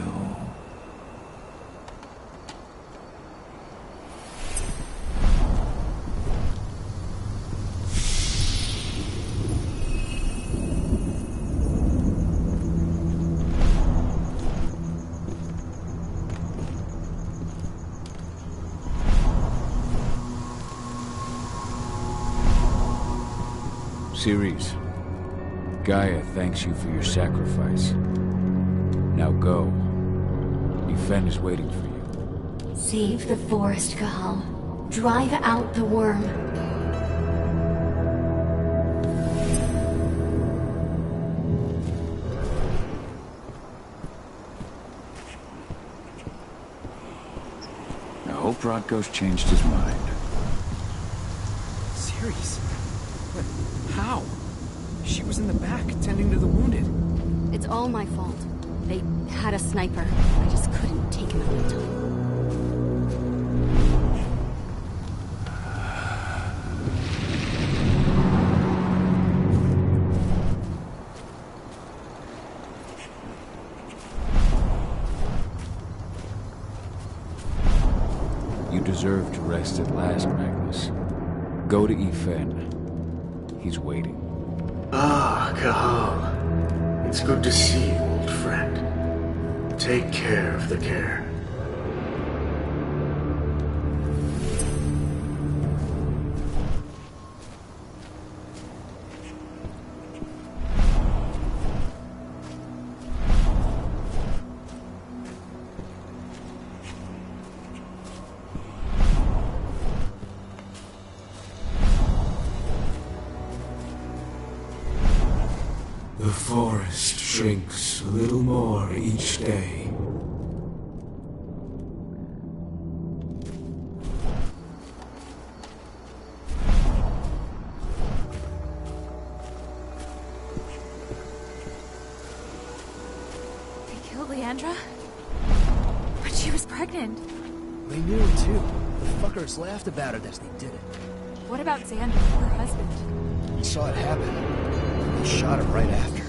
Ceres, Gaia thanks you for your sacrifice. Now go. Yfen is waiting for you. Save the forest, Cahal. Drive out the worm. I hope Rodko's changed his mind. Ceres? But how? She was in the back, tending to the wounded. It's all my fault. They had a sniper. I just couldn't take him out in time. You deserve to rest at last, Magnus. Go to Yfen. He's waiting. Ah, Cahal. It's good to see you, old friend. Take care of the cairn. The forest shrinks a little more each day. They killed Leandra? But she was pregnant. They knew it too. The fuckers laughed about it as they did it. What about Xander, her husband? He saw it happen. They shot him right after.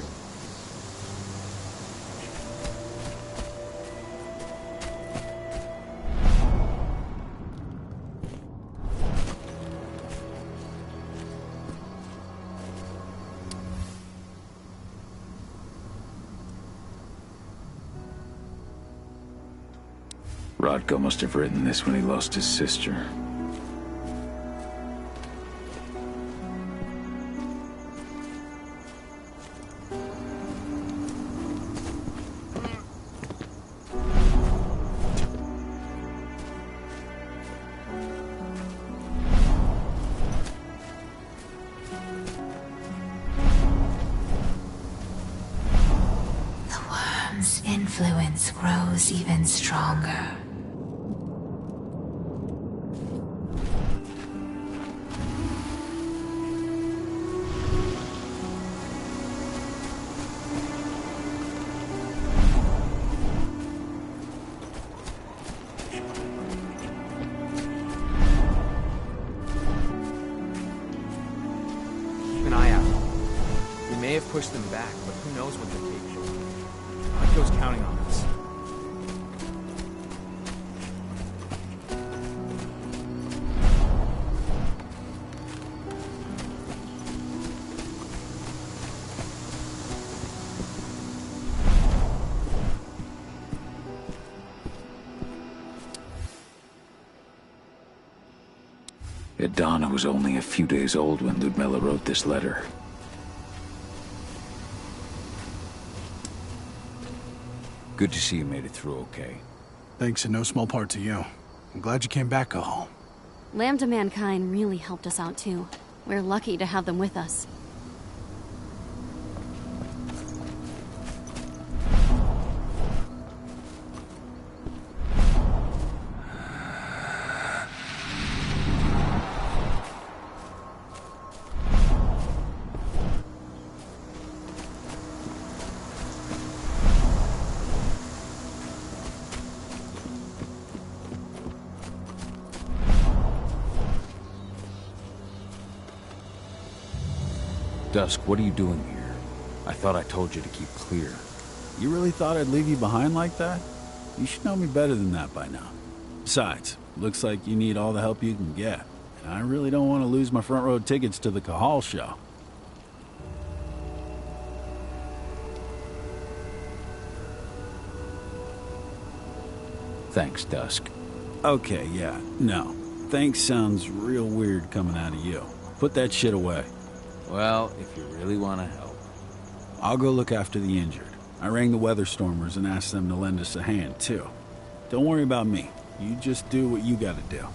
Rodko must have written this when he lost his sister. The worm's influence grows even stronger. Keep an eye out. We may have pushed them back, but who knows what they're capable of. Rodko's counting on us. Adana was only a few days old when Ludmilla wrote this letter. Good to see you made it through okay. Thanks in no small part to you. I'm glad you came back, Cahal. Lambda Mankind really helped us out too. We're lucky to have them with us. Dusk, what are you doing here? I thought I told you to keep clear. You really thought I'd leave you behind like that? You should know me better than that by now. Besides, looks like you need all the help you can get. And I really don't want to lose my front row tickets to the Cahal show. Thanks, Dusk. Okay, yeah, no. Thanks sounds real weird coming out of you. Put that shit away. Well, if you really want to help. I'll go look after the injured. I rang the Weatherstormers and asked them to lend us a hand, too. Don't worry about me. You just do what you gotta do.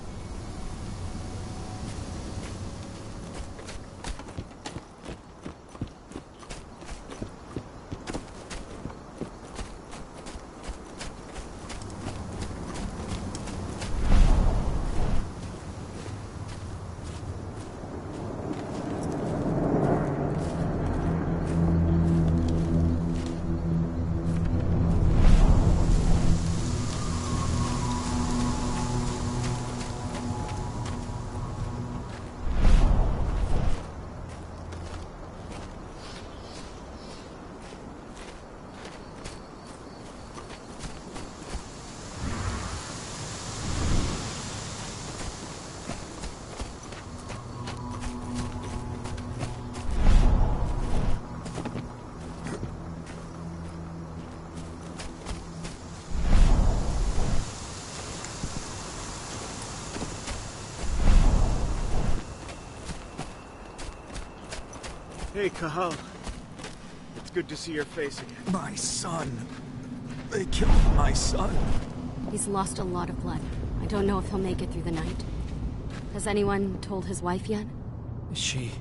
Hey, Cahal. It's good to see your face again. My son. They killed my son. He's lost a lot of blood. I don't know if he'll make it through the night. Has anyone told his wife yet? She's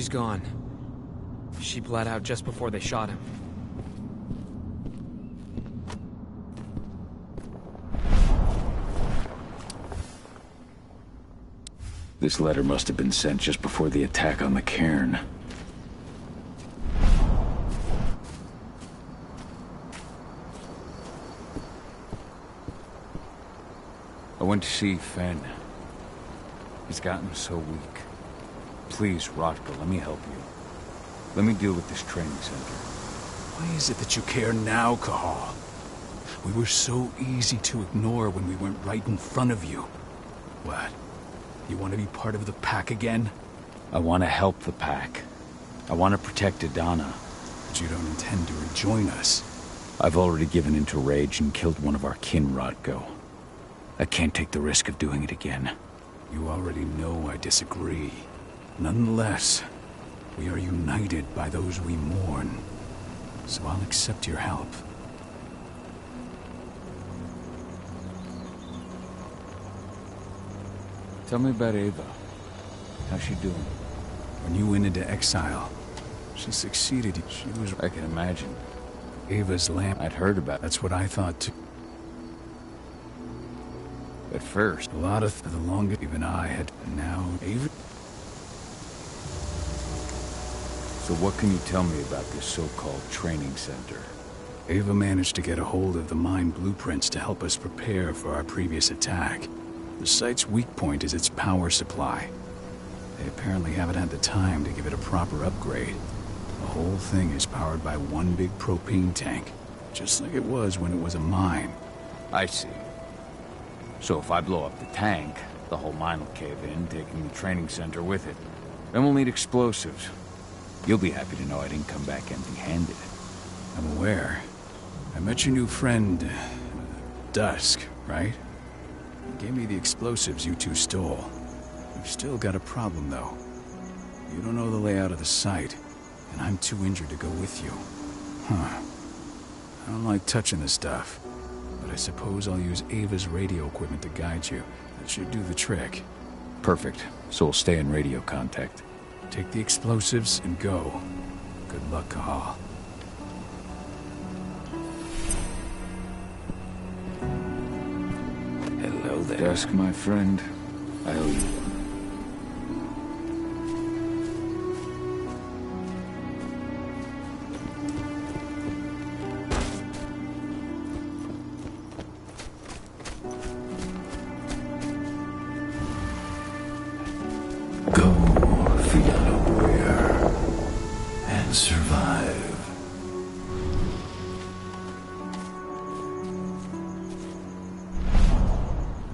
gone. She bled out just before they shot him. This letter must have been sent just before the attack on the cairn. I went to see Fen. He's gotten so weak. Please, Rotko, let me help you. Let me deal with this training center. Why is it that you care now, Cahal? We were so easy to ignore when we went right in front of you. What? You want to be part of the pack again? I want to help the pack. I want to protect Adana. But you don't intend to rejoin us. I've already given in to rage and killed one of our kin, Rotko. I can't take the risk of doing it again. You already know I disagree. Nonetheless, we are united by those we mourn. So I'll accept your help. Tell me about Ava. How's she doing? When you went into exile, she succeeded. She was... I can imagine. Ava's lamp. I'd heard about it. That's what I thought too. At first. A lot of the longest even I had. And now Ava... So what can you tell me about this so-called training center? Ava managed to get a hold of the mine blueprints to help us prepare for our previous attack. The site's weak point is its power supply. They apparently haven't had the time to give it a proper upgrade. The whole thing is powered by one big propane tank, just like it was when it was a mine. I see. So if I blow up the tank, the whole mine will cave in, taking the training center with it. Then we'll need explosives. You'll be happy to know I didn't come back empty-handed. I'm aware. I met your new friend, Dusk, right? He gave me the explosives you two stole. We've still got a problem, though. You don't know the layout of the site, and I'm too injured to go with you. Huh. I don't like touching the stuff, but I suppose I'll use Ava's radio equipment to guide you. That should do the trick. Perfect. So we'll stay in radio contact. Take the explosives and go. Good luck, Cahal. Hello there. Dusk, my friend. I owe you one.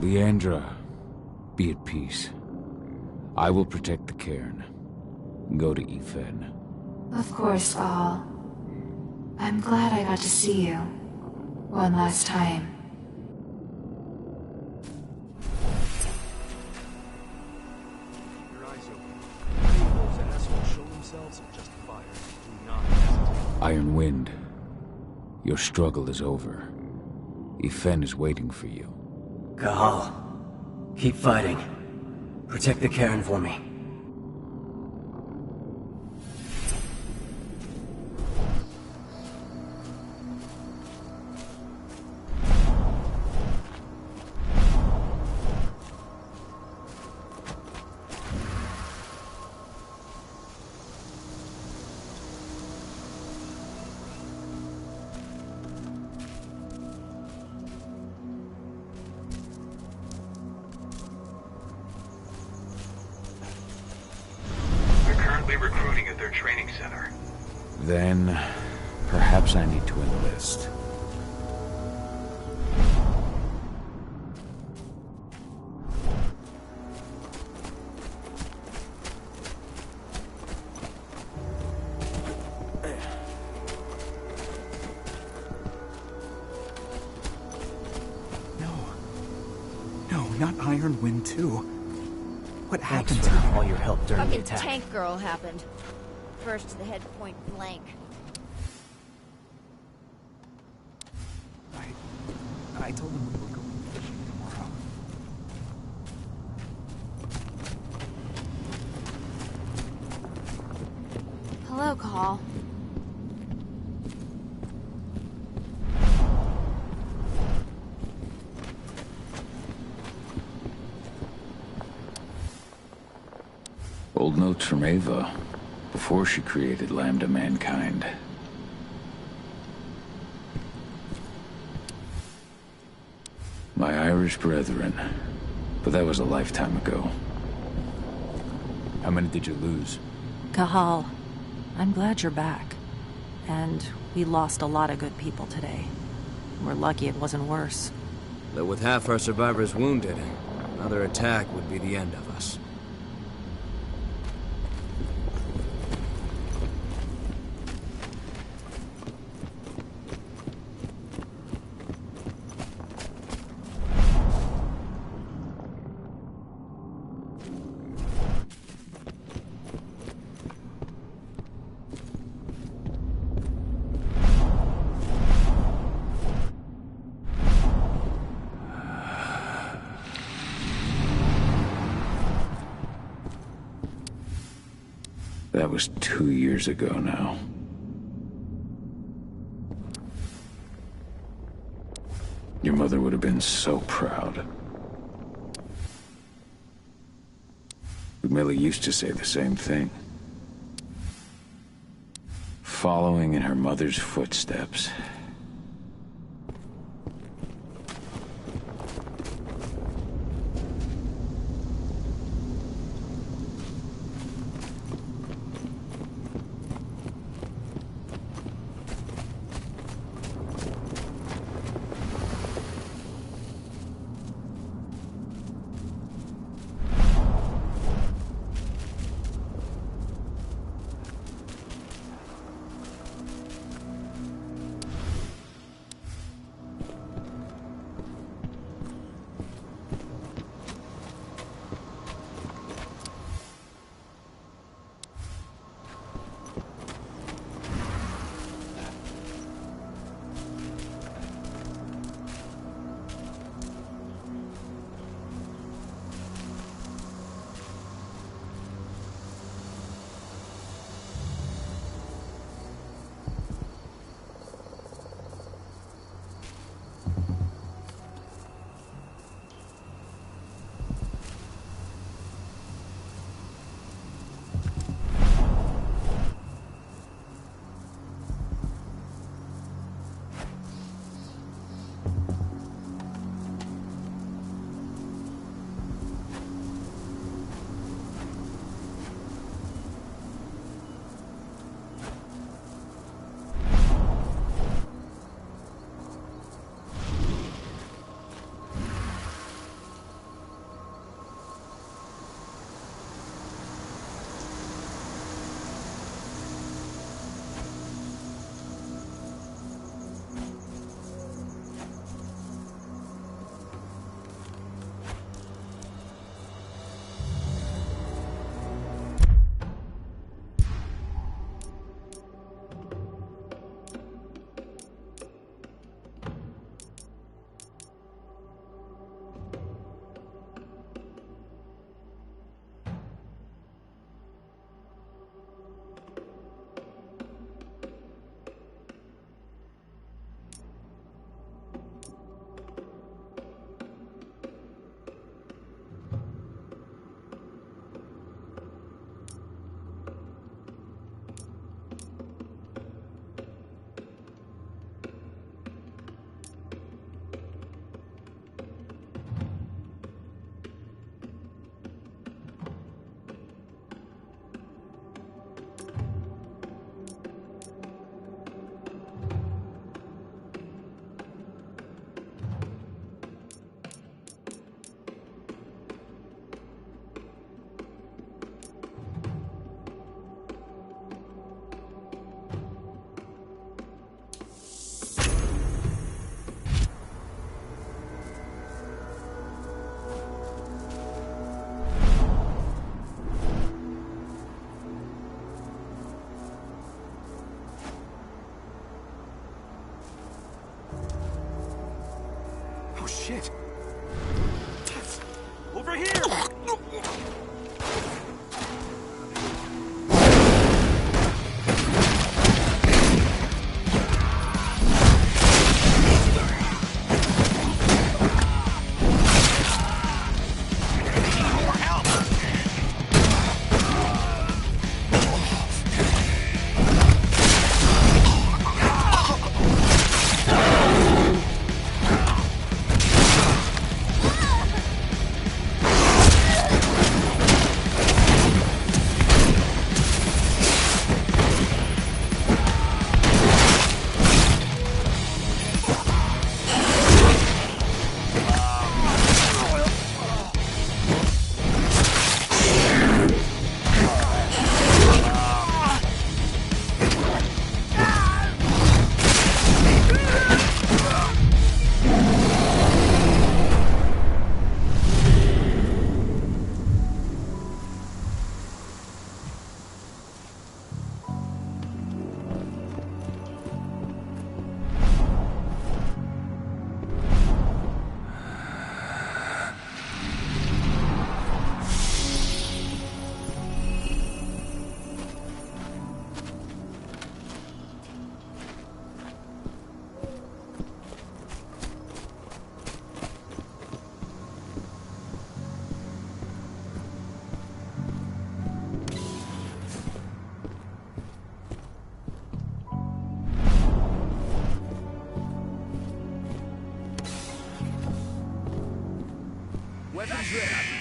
Leandra, be at peace. I will protect the cairn. Go to Efen. Of course, Cahal. I'm glad I got to see you. One last time. Your eyes open. Any of those assholes show themselves and just fire. Do not hesitate. Iron Wind, your struggle is over. Efen is waiting for you. Cahal, keep fighting. Protect the cairn for me. Recruiting at their training center. Then, perhaps I need to enlist. No, not Iron Wind 2. What Thanks happened for to all your help during the Fucking attack. tank girl happened. First to the head point blank. I told them we were going fishing tomorrow. Hello, Cahal. Old notes from Ava, before she created Lambda Mankind. My Irish brethren, but that was a lifetime ago. How many did you lose? Cahal, I'm glad you're back. And we lost a lot of good people today. We're lucky it wasn't worse. But with half our survivors wounded, another attack would be the end of us. That was 2 years ago now. Your mother would have been so proud. Ludmilla used to say the same thing. Following in her mother's footsteps. Shit. Over here! Weapons ready.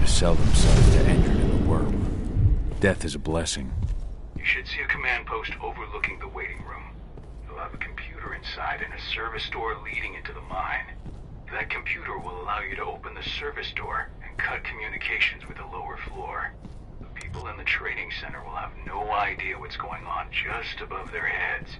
Sell themselves to Endron and the Worm. Death is a blessing. You should see a command post overlooking the waiting room. You'll have a computer inside and a service door leading into the mine. That computer will allow you to open the service door and cut communications with the lower floor. The people in the training center will have no idea what's going on just above their heads.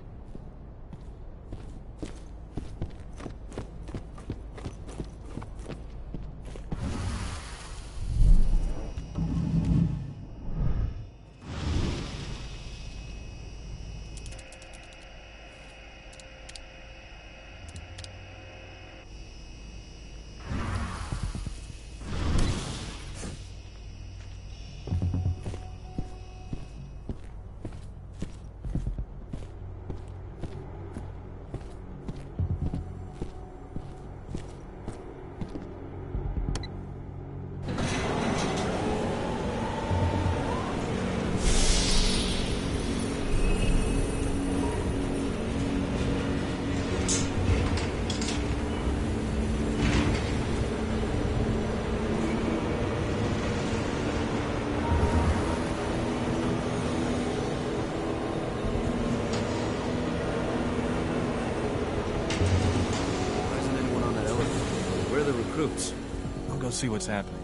see what's happening.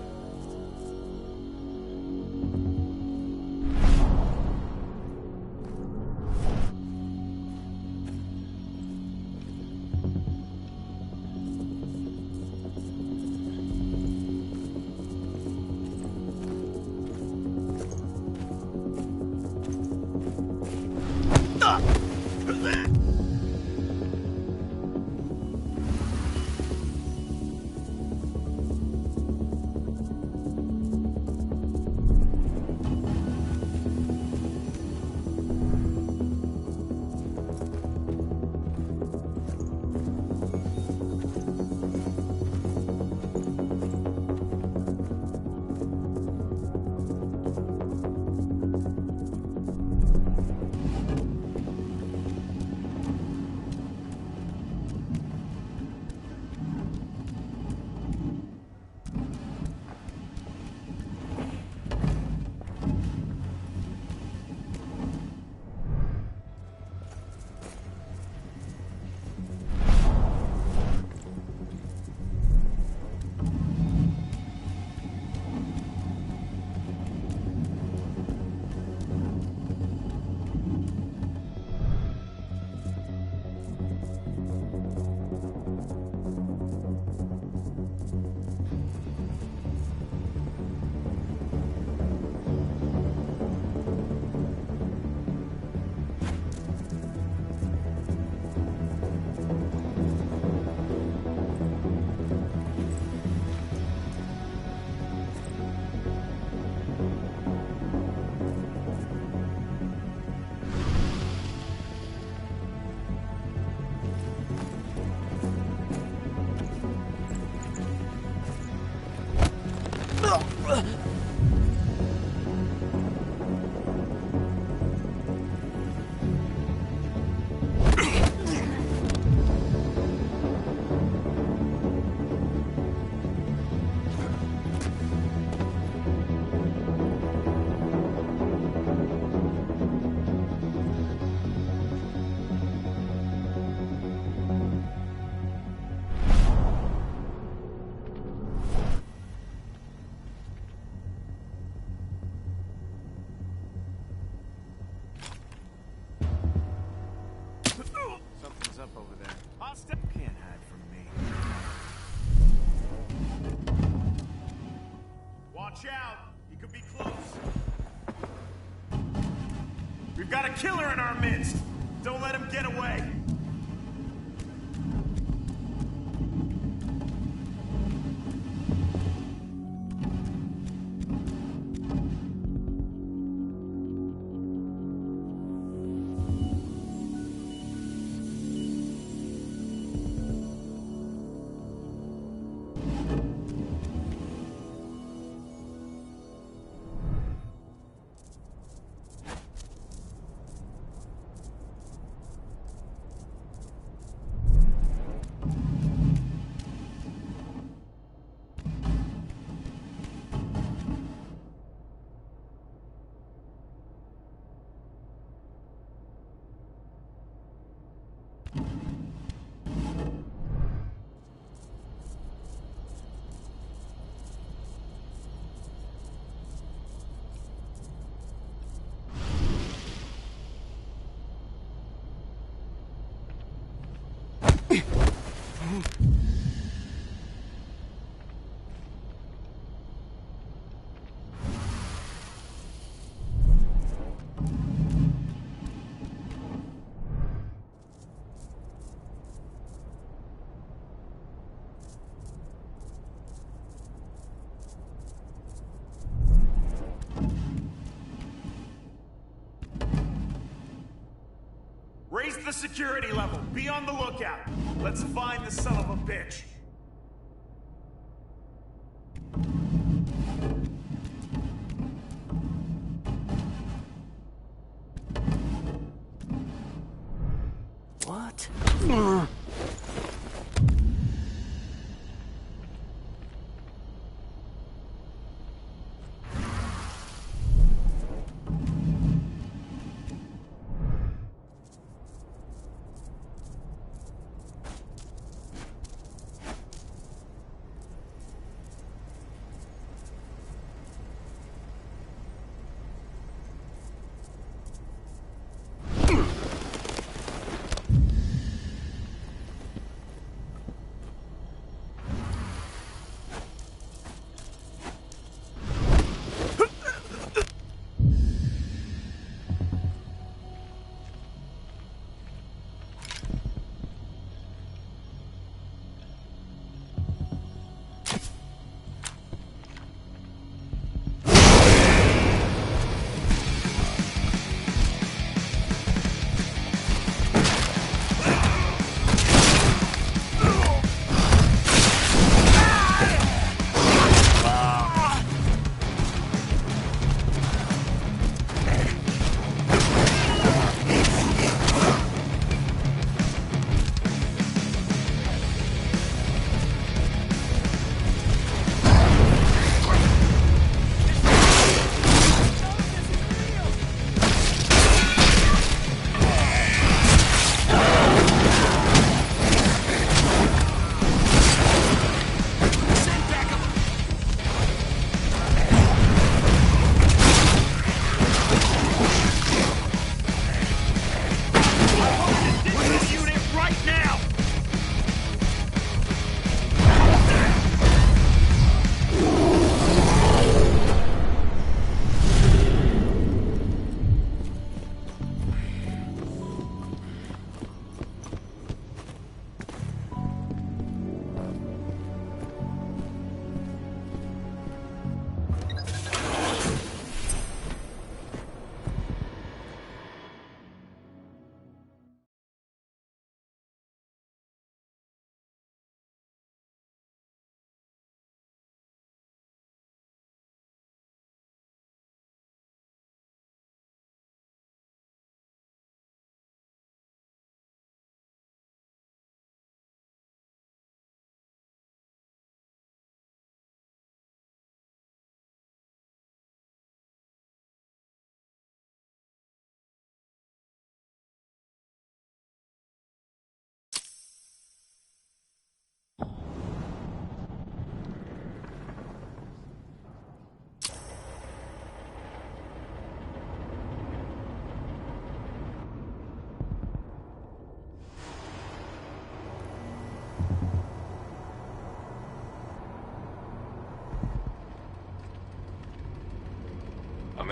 Something's up over there. Can't hide from me. Watch out! He could be close. We've got a killer in our midst. Don't let him get away. Raise the security level. Be on the lookout. Let's find the son of a bitch. What?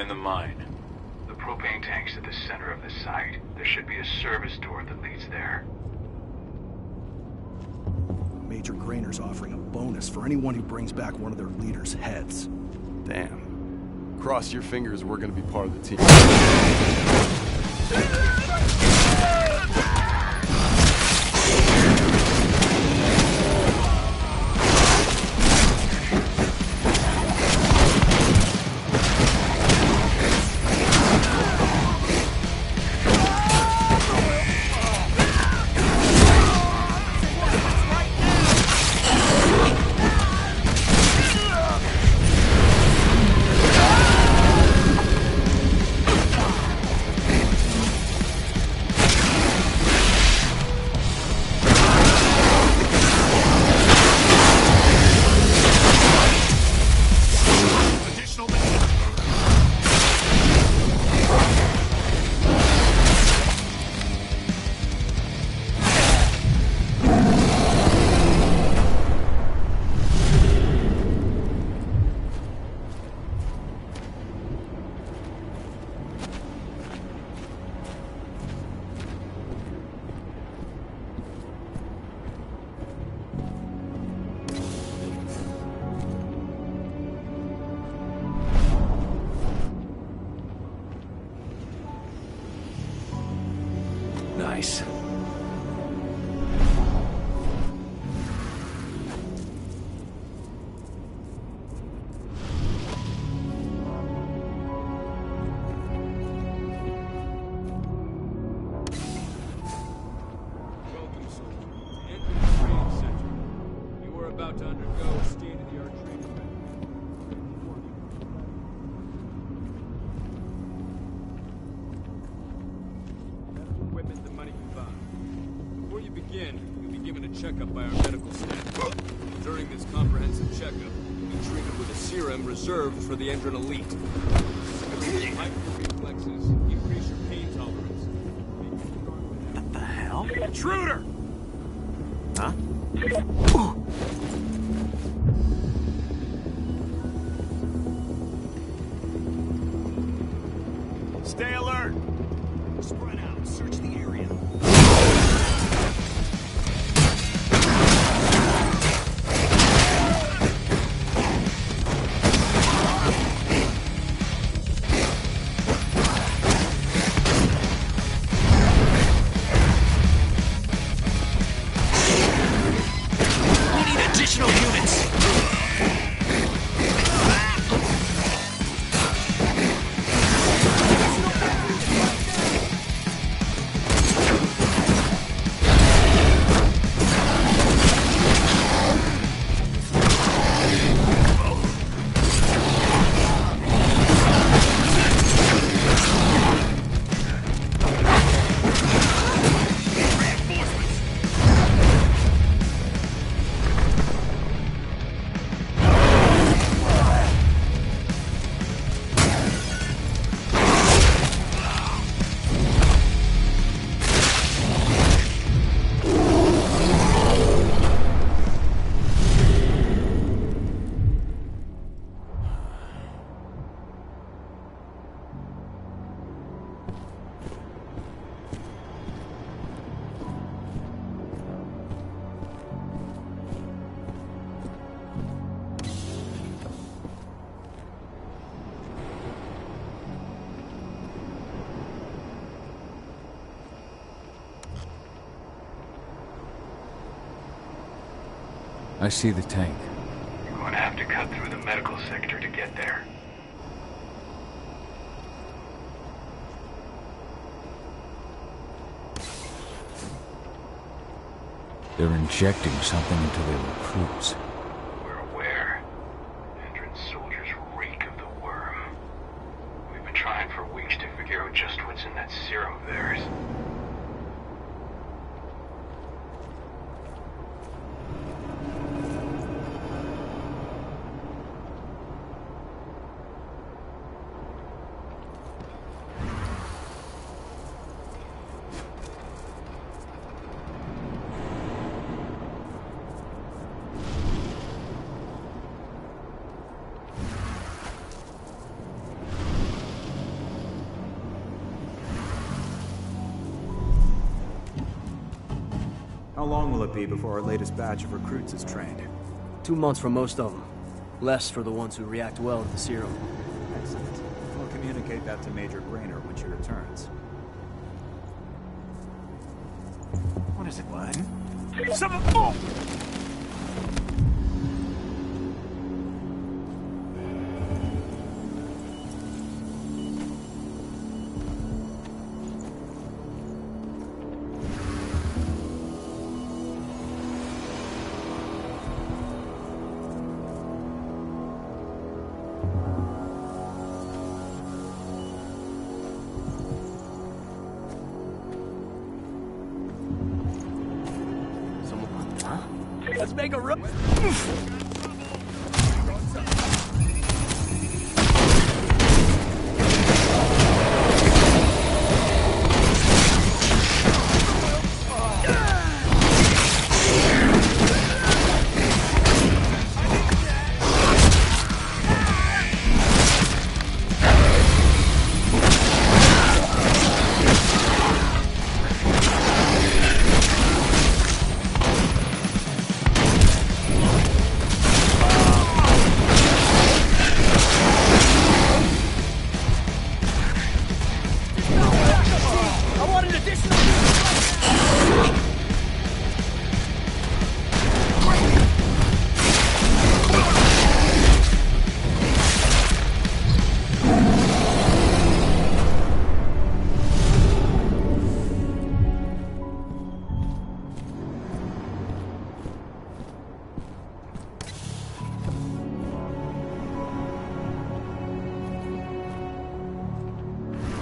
in the mine? The propane tank's at the center of the site. There should be a service door that leads there. Major Grainer's offering a bonus for anyone who brings back one of their leaders' heads. Damn. Cross your fingers, we're gonna be part of the team. Nice. Welcome, soldier, to Ender's Trade Center. You are about to undergo a state-of-the-art training event. Equipment the money can buy. Before you begin, you'll be given a checkup by our medical staff. During this comprehensive checkup, you'll be treated with a serum reserved for the Endron elite. Heighten your reflexes, increase your pain tolerance. What the hell? Intruder! Huh? Stay alert! Spread out. Search the area. We need additional units. I see the tank. You're going to have to cut through the medical sector to get there. They're injecting something into their recruits. We're aware. Endron soldiers reek of the worm. We've been trying for weeks to figure out just what's in that serum of theirs. How long will it be before our latest batch of recruits is trained? 2 months for most of them. Less for the ones who react well to the serum. Excellent. We'll communicate that to Major Grainer when she returns. What is it, what? Let's make a run.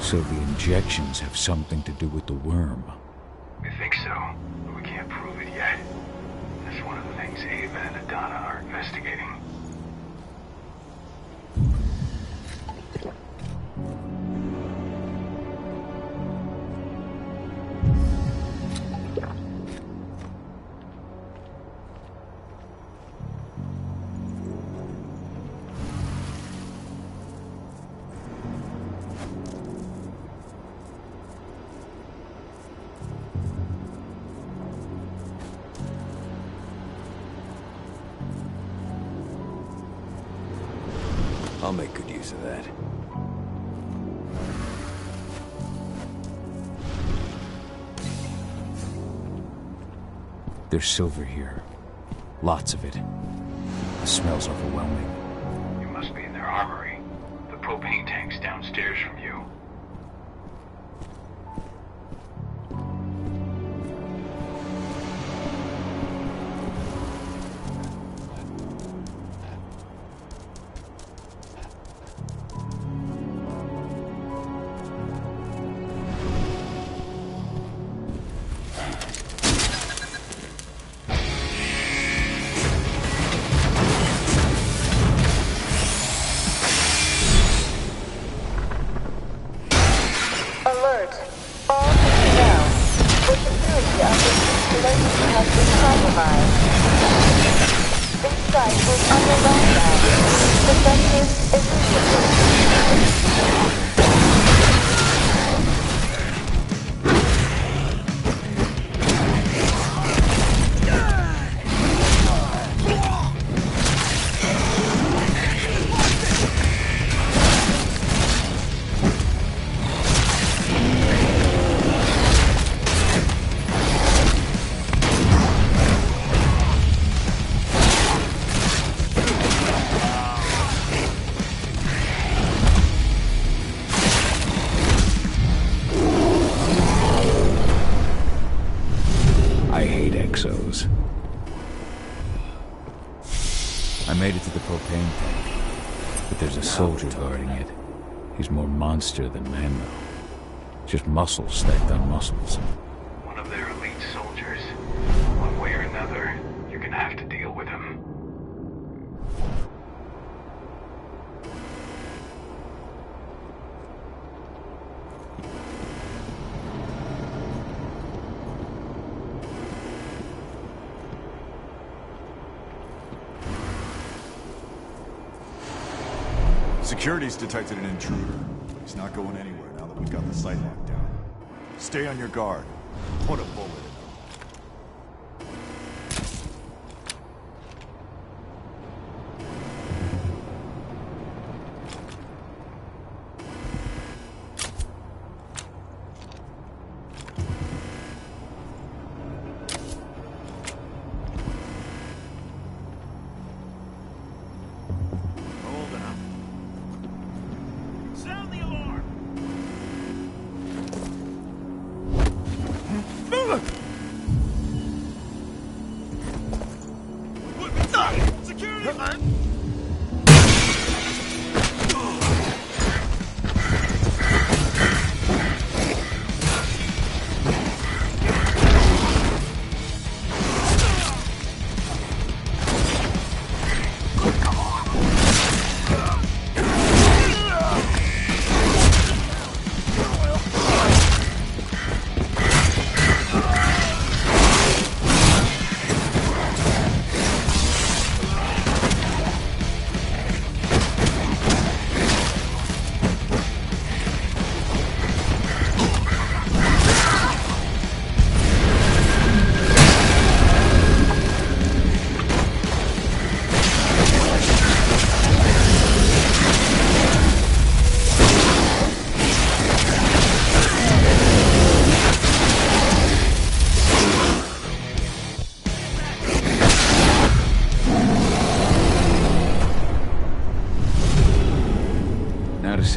So the injections have something to do with the worm. We think so, but we can't prove it yet. That's one of the things Ava and Adana are investigating. I'll make good use of that. There's silver here. Lots of it. The smell's overwhelming. You must be in their armory. The propane tank's downstairs from you. I made it to the propane tank, but there's a soldier guarding it. He's more monster than man, though. Just muscles stacked on muscles. One of their elite soldiers. One way or another, you're gonna have to deal with him. Security's detected an intruder. He's not going anywhere now that we've got the site locked down. Stay on your guard. Put a bullet in him.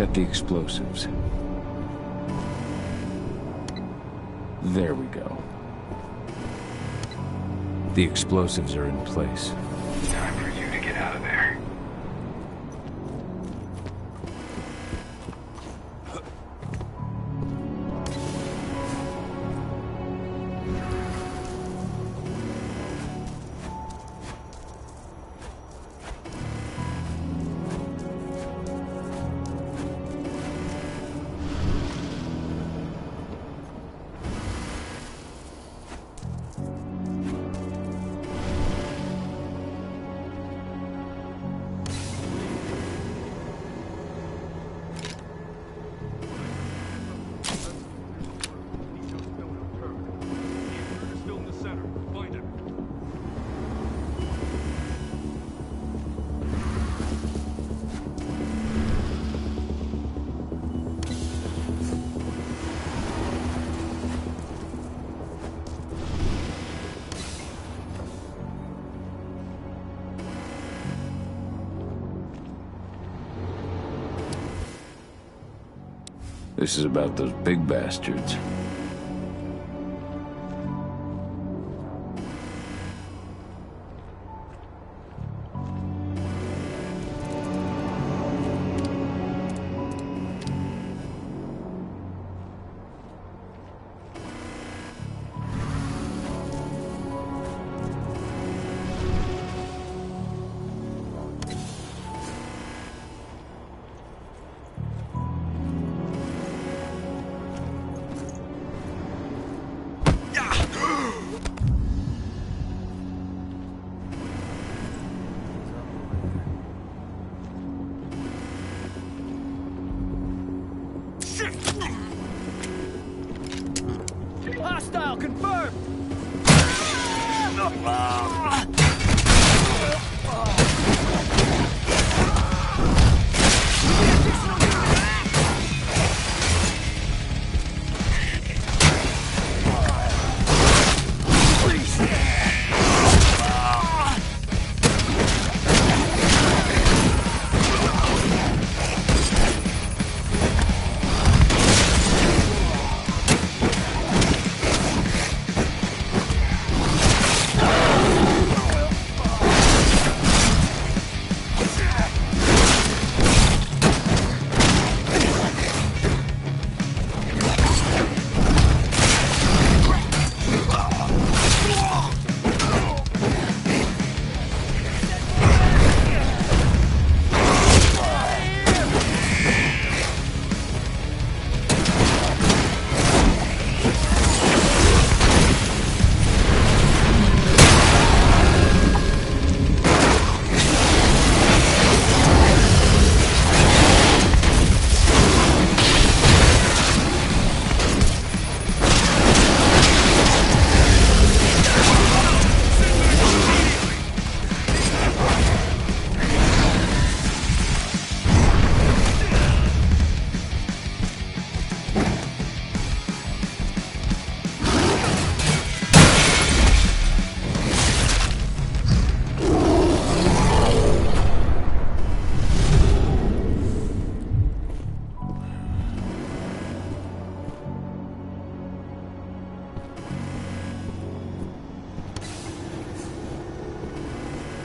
set the explosives. There we go. The explosives are in place. Time for you to get out of there. This is about those big bastards. Hostile confirmed!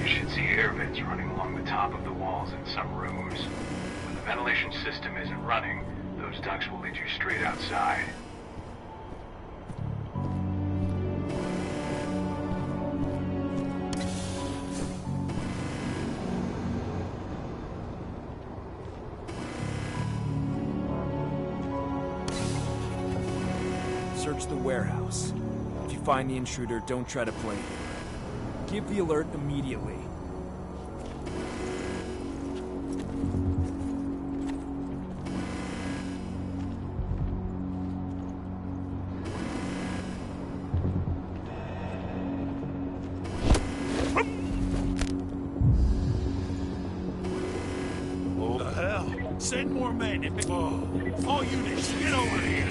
You should see air vents running along the top of the walls in some rooms. When the ventilation system isn't running, those ducts will lead you straight outside. Search the warehouse. If you find the intruder, don't try to play hero. Give the alert immediately. What the hell? Send more men. All units, get over here.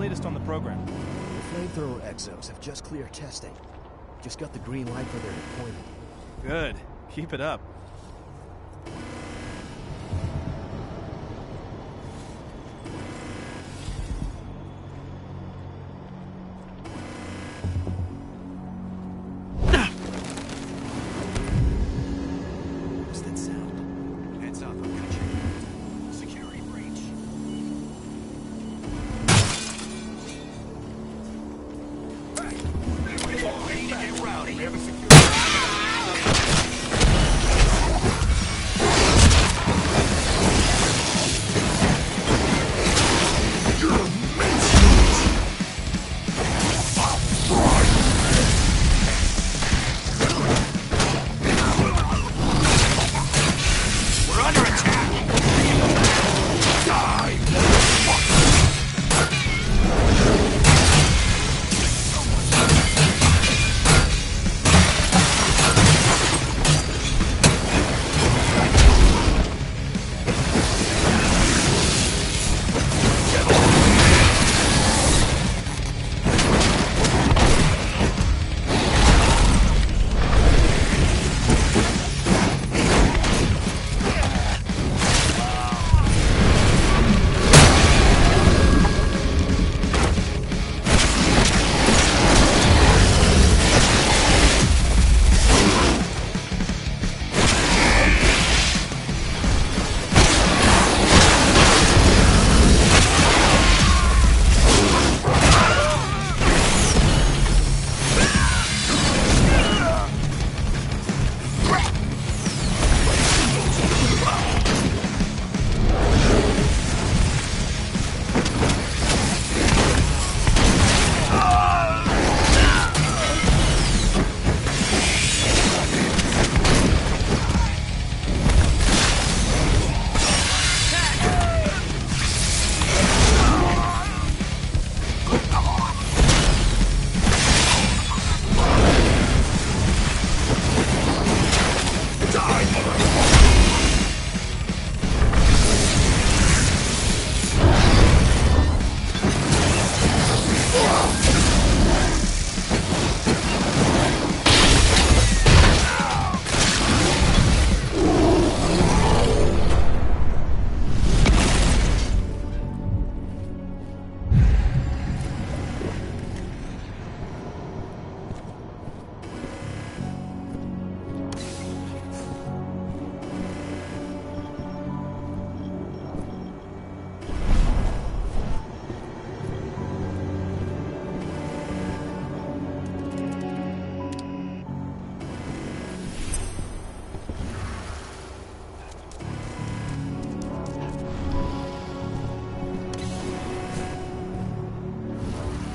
latest on the program? The flamethrower exos have just cleared testing. Just got the green light for their deployment. Good. Keep it up. What's that sound? Heads up, I've got you. Security breach. Ready to get rowdy. We have a security.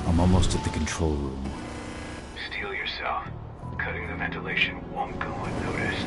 I'm almost at the control room. Steel yourself. Cutting the ventilation won't go unnoticed.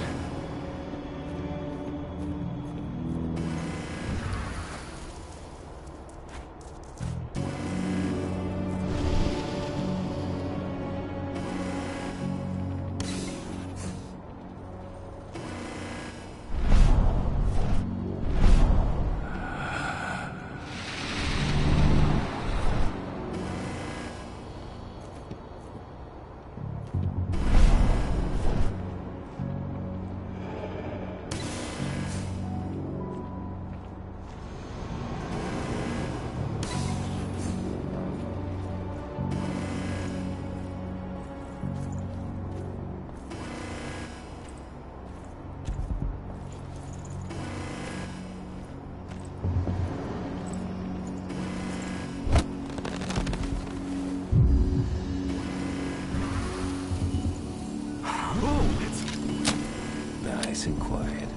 Nice and quiet.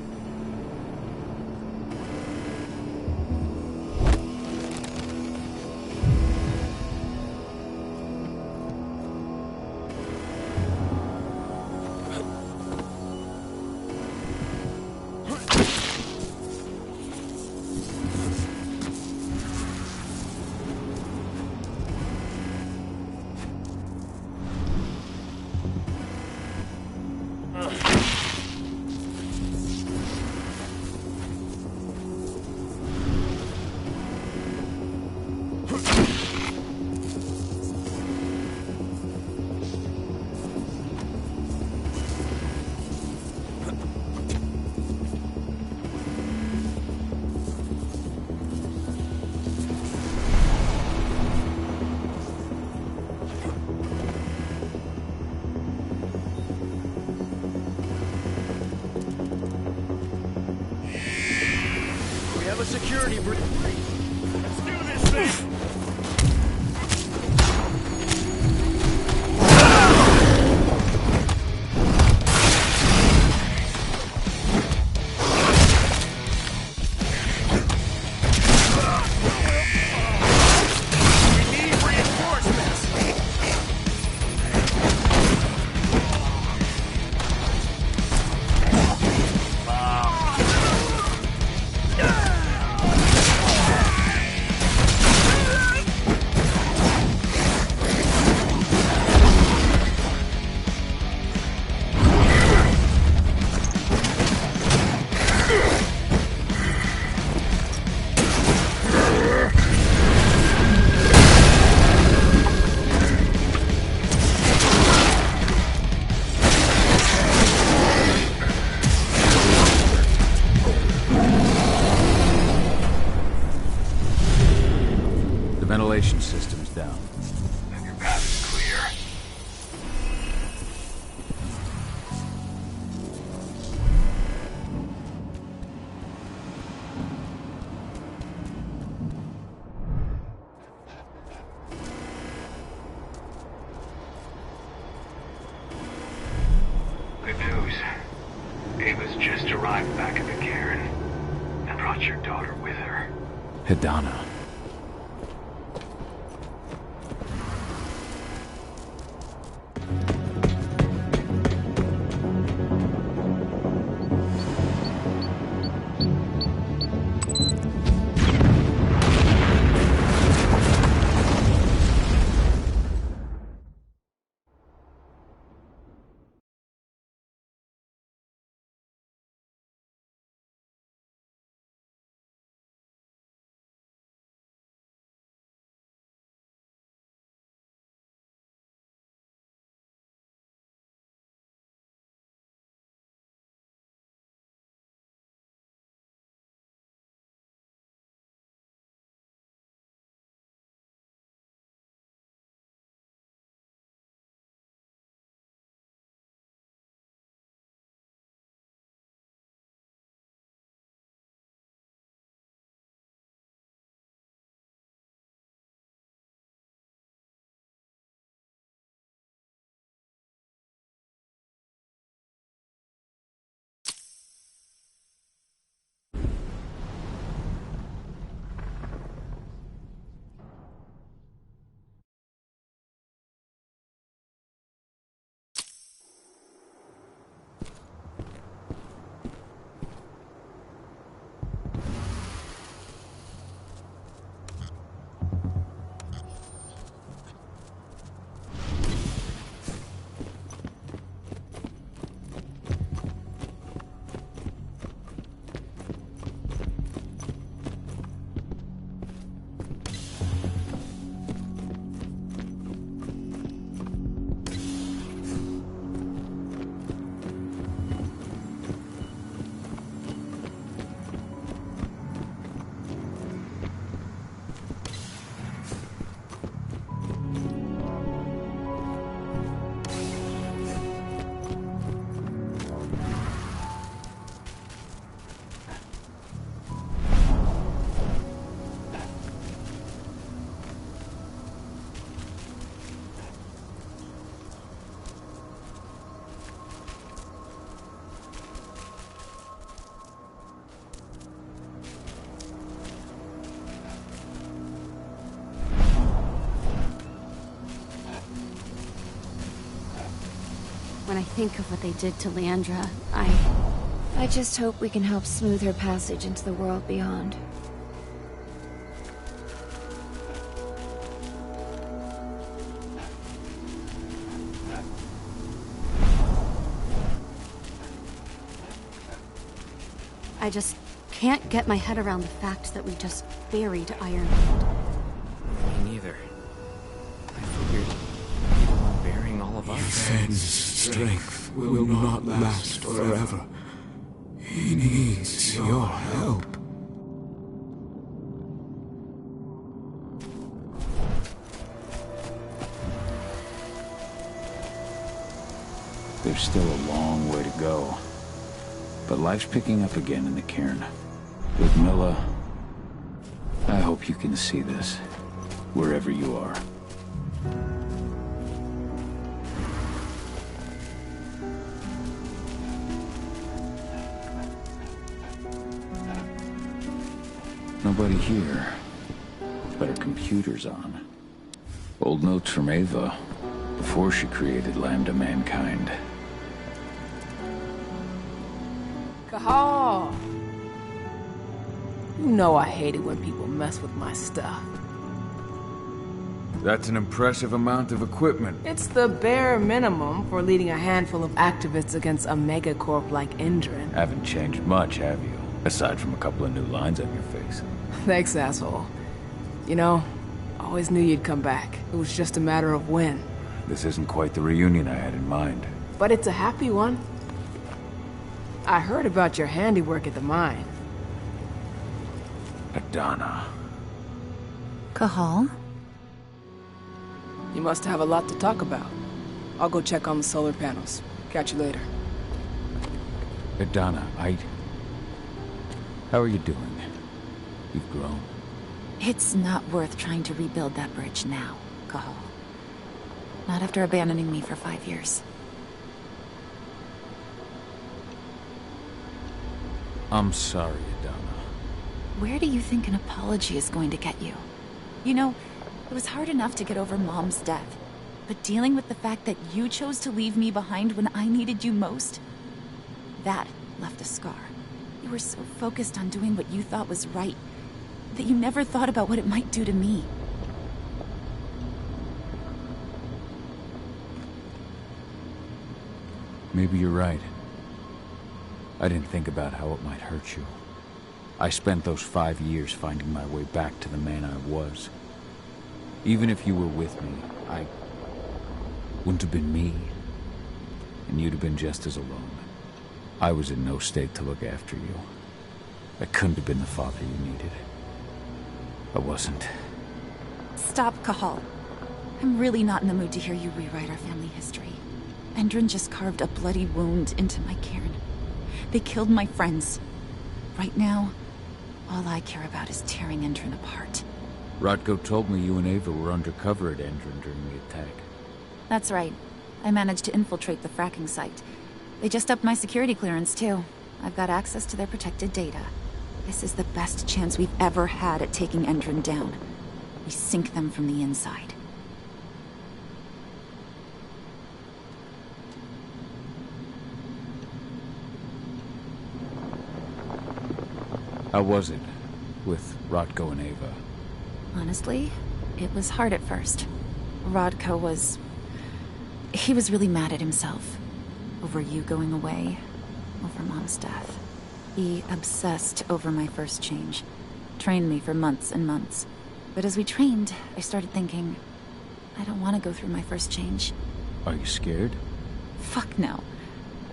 security breach. Let's do this thing! Ventilation system's down. Then your path is clear. Good news. Ava's just arrived back at the cairn and brought your daughter with her. Hidana. When I think of what they did to Leandra, I just hope we can help smooth her passage into the world beyond. I just can't get my head around the fact that we just buried Ironwood. Me neither. I figured he'd the one burying all of us. Fenn's strength will not last forever. He needs your help. There's still a long way to go. But life's picking up again in the cairn. Ludmilla, hope you can see this, wherever you are. Nobody here, but her computer's on. Old notes from Ava, before she created Lambda Mankind. Cahal! You know I hate it when people mess with my stuff. That's an impressive amount of equipment. It's the bare minimum for leading a handful of activists against a megacorp like Endron. Haven't changed much, have you? Aside from a couple of new lines on your face. Thanks, asshole. You know, I always knew you'd come back. It was just a matter of when. This isn't quite the reunion I had in mind. But it's a happy one. I heard about your handiwork at the mine. Adana. Cahal? You must have a lot to talk about. I'll go check on the solar panels. Catch you later. Adana, how are you doing? You've grown. It's not worth trying to rebuild that bridge now, Cahal. Not after abandoning me for 5 years. I'm sorry, Adana. Where do you think an apology is going to get you? You know, it was hard enough to get over Mom's death, but dealing with the fact that you chose to leave me behind when I needed you most, that left a scar. You were so focused on doing what you thought was right, that you never thought about what it might do to me. Maybe you're right. I didn't think about how it might hurt you. I spent those 5 years finding my way back to the man I was. Even if you were with me, I wouldn't have been me. And you'd have been just as alone. I was in no state to look after you. I couldn't have been the father you needed. I wasn't. Stop, Cahal. I'm really not in the mood to hear you rewrite our family history. Endron just carved a bloody wound into my cairn. They killed my friends. Right now, all I care about is tearing Endron apart. Rodko told me you and Ava were undercover at Endron during the attack. That's right. I managed to infiltrate the fracking site. They just upped my security clearance, too. I've got access to their protected data. This is the best chance we've ever had at taking Endron down. We sink them from the inside. How was it with Rodko and Ava? Honestly, it was hard at first. Rodko was... he was really mad at himself. Over you going away. Over Mom's death. He obsessed over my first change. Trained me for months and months. But as we trained, I started thinking, I don't want to go through my first change. Are you scared? Fuck no.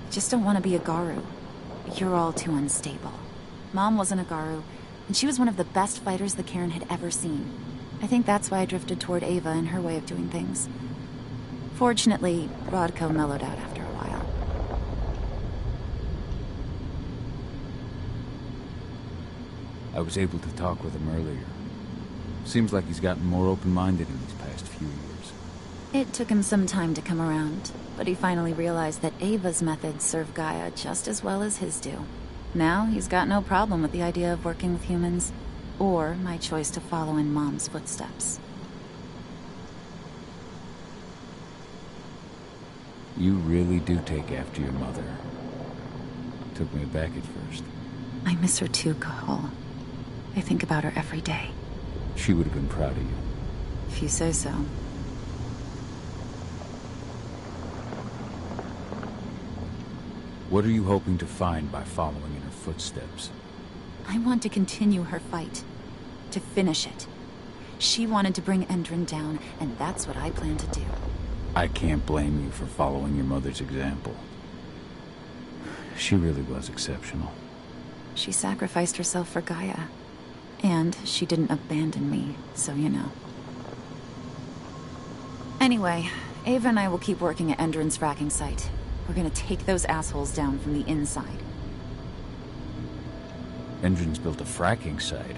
I just don't want to be a Garu. You're all too unstable. Mom wasn't a Garu, and she was one of the best fighters the Cairn had ever seen. I think that's why I drifted toward Ava and her way of doing things. Fortunately, Rodko mellowed out after a while. I was able to talk with him earlier. Seems like he's gotten more open-minded in these past few years. It took him some time to come around, but he finally realized that Ava's methods serve Gaia just as well as his do. Now, he's got no problem with the idea of working with humans, or my choice to follow in Mom's footsteps. You really do take after your mother. Took me aback at first. I miss her too, Cahal. I think about her every day. She would have been proud of you. If you say so. What are you hoping to find by following in her footsteps? I want to continue her fight. To finish it. She wanted to bring Endron down, and that's what I plan to do. I can't blame you for following your mother's example. She really was exceptional. She sacrificed herself for Gaia. And she didn't abandon me, so you know. Anyway, Ava and I will keep working at Endron's fracking site. We're gonna take those assholes down from the inside. Endron's built a fracking site.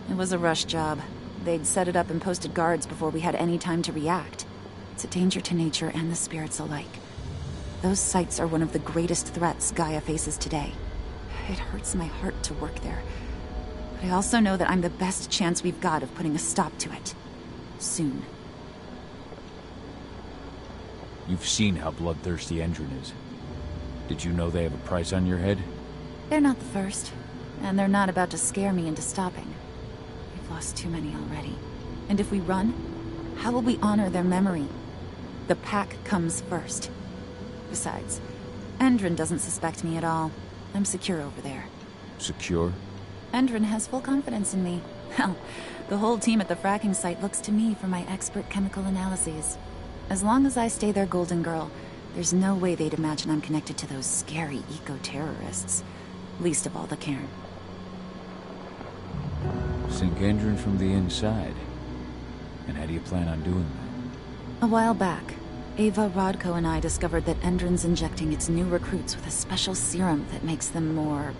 It was a rush job. They'd set it up and posted guards before we had any time to react. It's a danger to nature and the spirits alike. Those sites are one of the greatest threats Gaia faces today. It hurts my heart to work there. But I also know that I'm the best chance we've got of putting a stop to it. Soon. You've seen how bloodthirsty Endron is. Did you know they have a price on your head? They're not the first. And they're not about to scare me into stopping. We've lost too many already. And if we run, how will we honor their memory? The pack comes first. Besides, Endron doesn't suspect me at all. I'm secure over there. Secure? Endron has full confidence in me. Hell, the whole team at the fracking site looks to me for my expert chemical analyses. As long as I stay their golden girl, there's no way they'd imagine I'm connected to those scary eco-terrorists. Least of all the Cairn. Sink Endron from the inside. And how do you plan on doing that? A while back, Ava, Rodko, and I discovered that Endron's injecting its new recruits with a special serum that makes them more...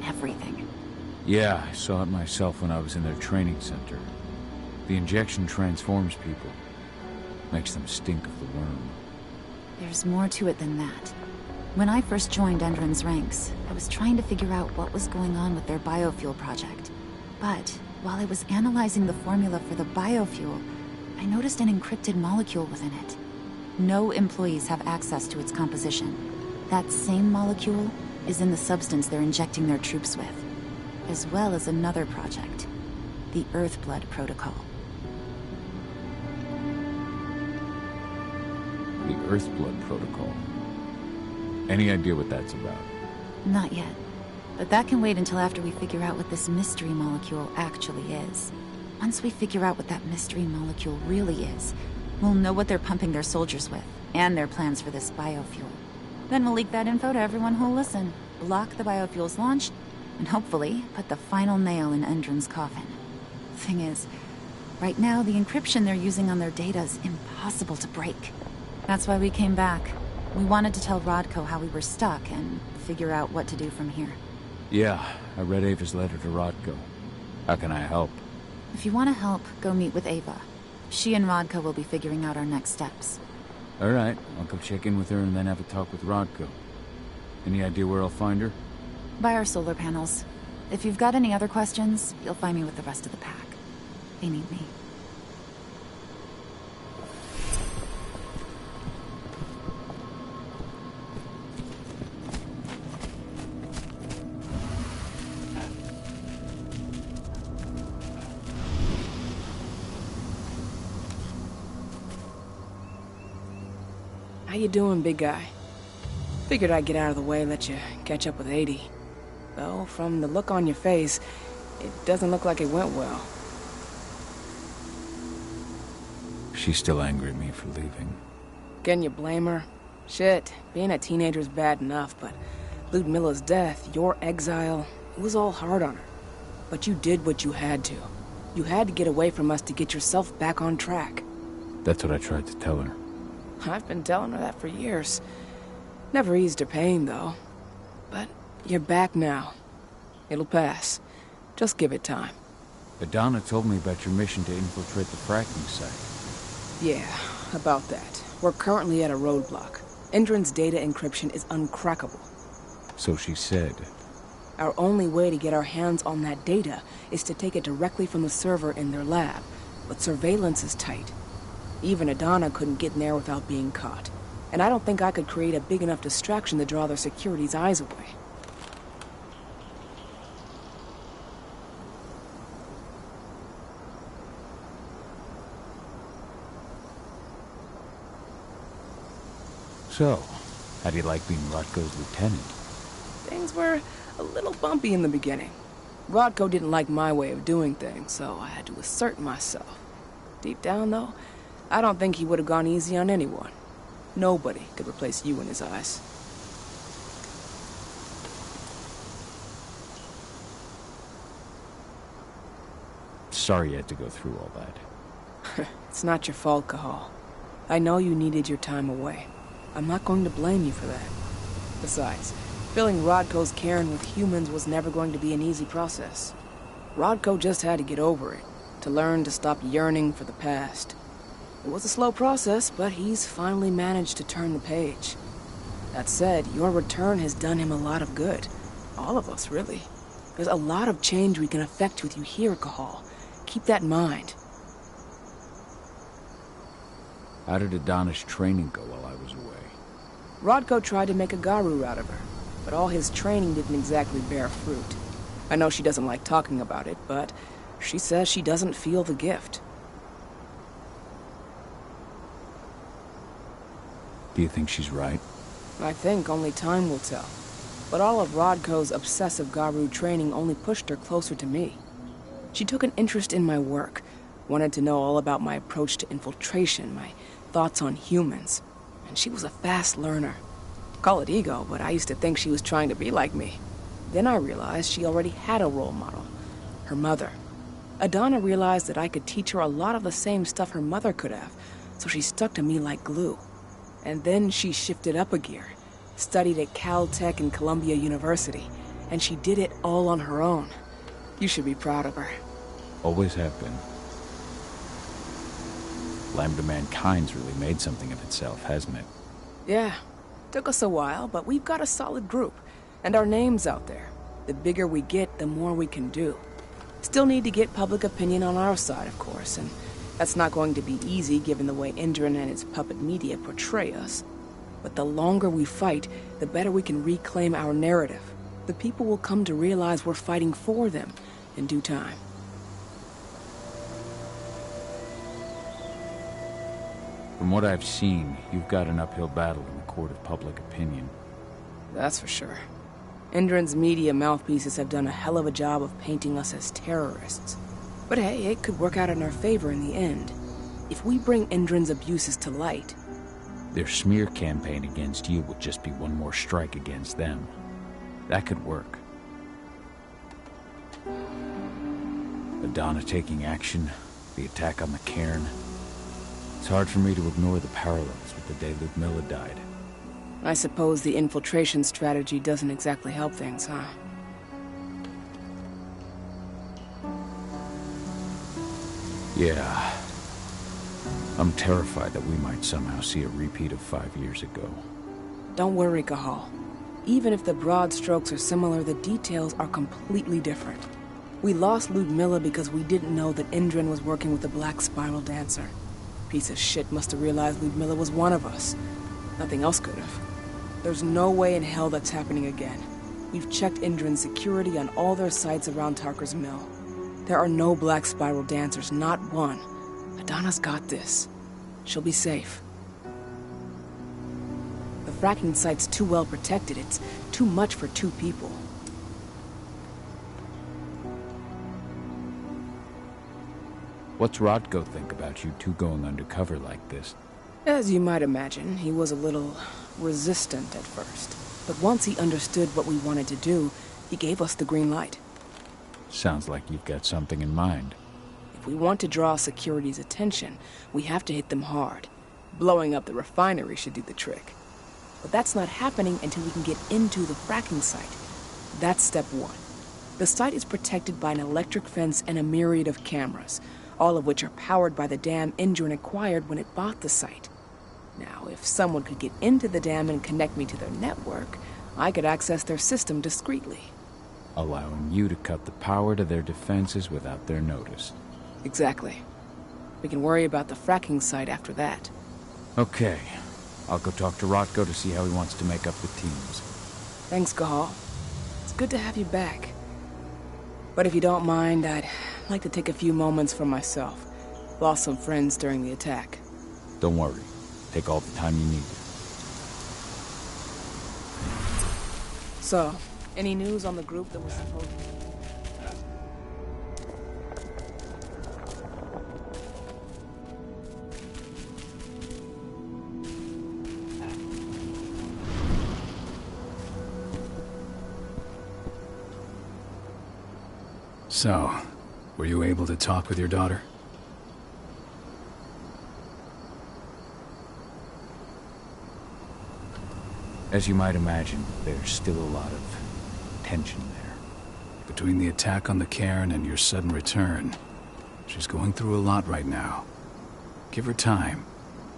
everything. Yeah, I saw it myself when I was in their training center. The injection transforms people. Makes them stink of the worm. There's more to it than that. When I first joined Endron's ranks, I was trying to figure out what was going on with their biofuel project. But while I was analyzing the formula for the biofuel, I noticed an encrypted molecule within it. No employees have access to its composition. That same molecule is in the substance they're injecting their troops with, as well as another project, the Earthblood Protocol. The Earthblood Protocol. Any idea what that's about? Not yet. But that can wait until after we figure out what this mystery molecule actually is. Once we figure out what that mystery molecule really is, we'll know what they're pumping their soldiers with, and their plans for this biofuel. Then we'll leak that info to everyone who'll listen, block the biofuel's launch, and hopefully put the final nail in Endron's coffin. Thing is, right now the encryption they're using on their data is impossible to break. That's why we came back. We wanted to tell Rodko how we were stuck and figure out what to do from here. Yeah, I read Ava's letter to Rodko. How can I help? If you want to help, go meet with Ava. She and Rodko will be figuring out our next steps. All right, I'll go check in with her and then have a talk with Rodko. Any idea where I'll find her? By our solar panels. If you've got any other questions, you'll find me with the rest of the pack. They need me. How you doing, big guy? Figured I'd get out of the way and let you catch up with 80. Though, from the look on your face, it doesn't look like it went well. She's still angry at me for leaving. Can you blame her? Shit, being a teenager's bad enough, but Ludmilla's death, your exile, it was all hard on her. But you did what you had to. You had to get away from us to get yourself back on track. That's what I tried to tell her. I've been telling her that for years. Never eased her pain, though. But you're back now. It'll pass. Just give it time. Adana told me about your mission to infiltrate the fracking site. Yeah, about that. We're currently at a roadblock. Endron's data encryption is uncrackable. So she said. Our only way to get our hands on that data is to take it directly from the server in their lab. But surveillance is tight. Even Adana couldn't get in there without being caught. And I don't think I could create a big enough distraction to draw their security's eyes away. So, how do you like being Rodko's lieutenant? Things were a little bumpy in the beginning. Rodko didn't like my way of doing things, so I had to assert myself. Deep down, though, I don't think he would have gone easy on anyone. Nobody could replace you in his eyes. Sorry you had to go through all that. It's not your fault, Cahal. I know you needed your time away. I'm not going to blame you for that. Besides, filling Rodko's cairn with humans was never going to be an easy process. Rodko just had to get over it, to learn to stop yearning for the past. It was a slow process, but he's finally managed to turn the page. That said, your return has done him a lot of good. All of us, really. There's a lot of change we can effect with you here, Cahal. Keep that in mind. How did Adana's training go while I was away? Rodko tried to make a Garu out of her, but all his training didn't exactly bear fruit. I know she doesn't like talking about it, but she says she doesn't feel the gift. Do you think she's right? I think only time will tell. But all of Rodko's obsessive Garu training only pushed her closer to me. She took an interest in my work, wanted to know all about my approach to infiltration, my thoughts on humans. And she was a fast learner. Call it ego, but I used to think she was trying to be like me. Then I realized she already had a role model, her mother. Adana realized that I could teach her a lot of the same stuff her mother could have, so she stuck to me like glue. And then she shifted up a gear, studied at Caltech and Columbia University, and she did it all on her own. You should be proud of her. Always have been. Lambda Mankind's really made something of itself, hasn't it? Yeah. Took us a while, but we've got a solid group. And our name's out there. The bigger we get, the more we can do. Still need to get public opinion on our side, of course, and that's not going to be easy given the way Endron and its puppet media portray us. But the longer we fight, the better we can reclaim our narrative. The people will come to realize we're fighting for them in due time. From what I've seen, you've got an uphill battle in the court of public opinion. That's for sure. Endron's media mouthpieces have done a hell of a job of painting us as terrorists. But hey, it could work out in our favor in the end. If we bring Endron's abuses to light... Their smear campaign against you would just be one more strike against them. That could work. Adana taking action, the attack on the cairn. It's hard for me to ignore the parallels with the day Ludmilla died. I suppose the infiltration strategy doesn't exactly help things, huh? Yeah. I'm terrified that we might somehow see a repeat of 5 years ago. Don't worry, Cahal. Even if the broad strokes are similar, the details are completely different. We lost Ludmilla because we didn't know that Endron was working with the Black Spiral Dancer. Piece of shit must have realized Ludmilla was one of us. Nothing else could have. There's no way in hell that's happening again. We've checked Endron's security on all their sites around Tarker's Mill. There are no Black Spiral Dancers, not one. Adana's got this. She'll be safe. The fracking site's too well protected. It's too much for 2 people. What's Rodko think about you two going undercover like this? As you might imagine, he was a little resistant at first. But once he understood what we wanted to do, he gave us the green light. Sounds like you've got something in mind. If we want to draw security's attention, we have to hit them hard. Blowing up the refinery should do the trick. But that's not happening until we can get into the fracking site. That's step 1. The site is protected by an electric fence and a myriad of cameras, all of which are powered by the dam Endron acquired when it bought the site. Now, if someone could get into the dam and connect me to their network, I could access their system discreetly. Allowing you to cut the power to their defenses without their notice. Exactly. We can worry about the fracking site after that. Okay. I'll go talk to Rodko to see how he wants to make up the teams. Thanks, Cahal. It's good to have you back. But if you don't mind, I'd like to take a few moments for myself. Lost some friends during the attack. Don't worry. Take all the time you need. So, any news on the group that was supposed to... So, were you able to talk with your daughter? As you might imagine, there's still a lot of tension there. The Between the attack on the cairn and your sudden return, she's going through a lot right now. Give her time.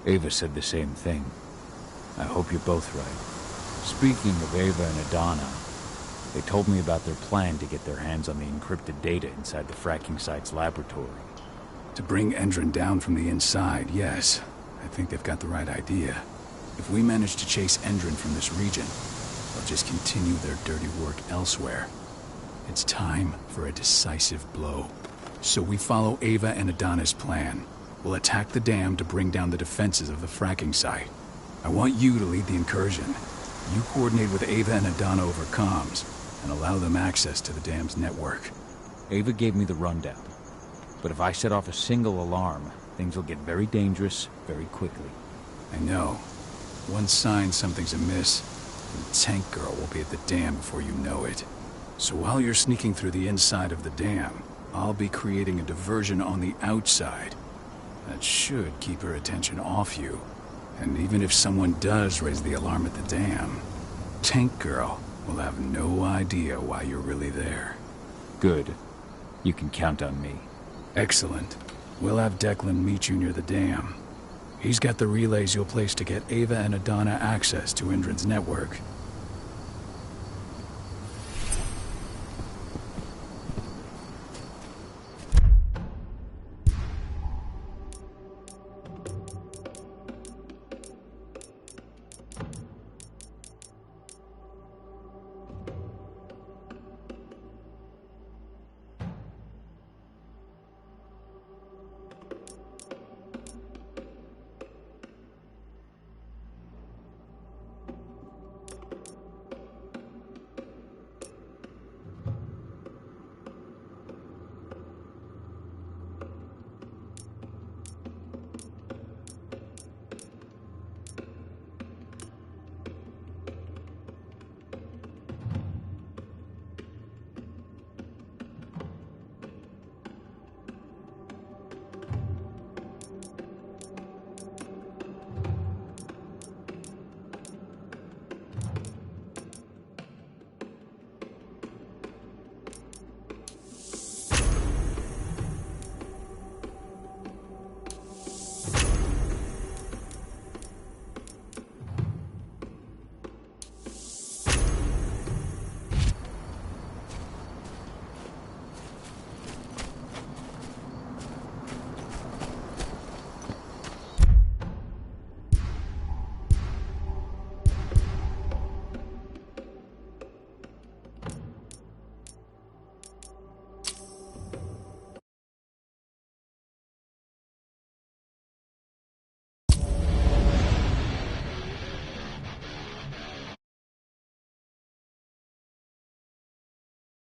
Ava said the same thing. I hope you're both right. Speaking of Ava and Adana, they told me about their plan to get their hands on the encrypted data inside the fracking site's laboratory. To bring Endron down from the inside, yes. I think they've got the right idea. If we manage to chase Endron from this region, they'll just continue their dirty work elsewhere. It's time for a decisive blow. So we follow Ava and Adana's plan. We'll attack the dam to bring down the defenses of the fracking site. I want you to lead the incursion. You coordinate with Ava and Adana over comms, and allow them access to the dam's network. Ava gave me the rundown. But if I set off a single alarm, things will get very dangerous very quickly. I know. One sign something's amiss, and Tank Girl will be at the dam before you know it. So while you're sneaking through the inside of the dam, I'll be creating a diversion on the outside. That should keep her attention off you. And even if someone does raise the alarm at the dam, Tank Girl will have no idea why you're really there. Good. You can count on me. Excellent. We'll have Declan meet you near the dam. He's got the relays you'll place to get Ava and Adana access to Endron's network.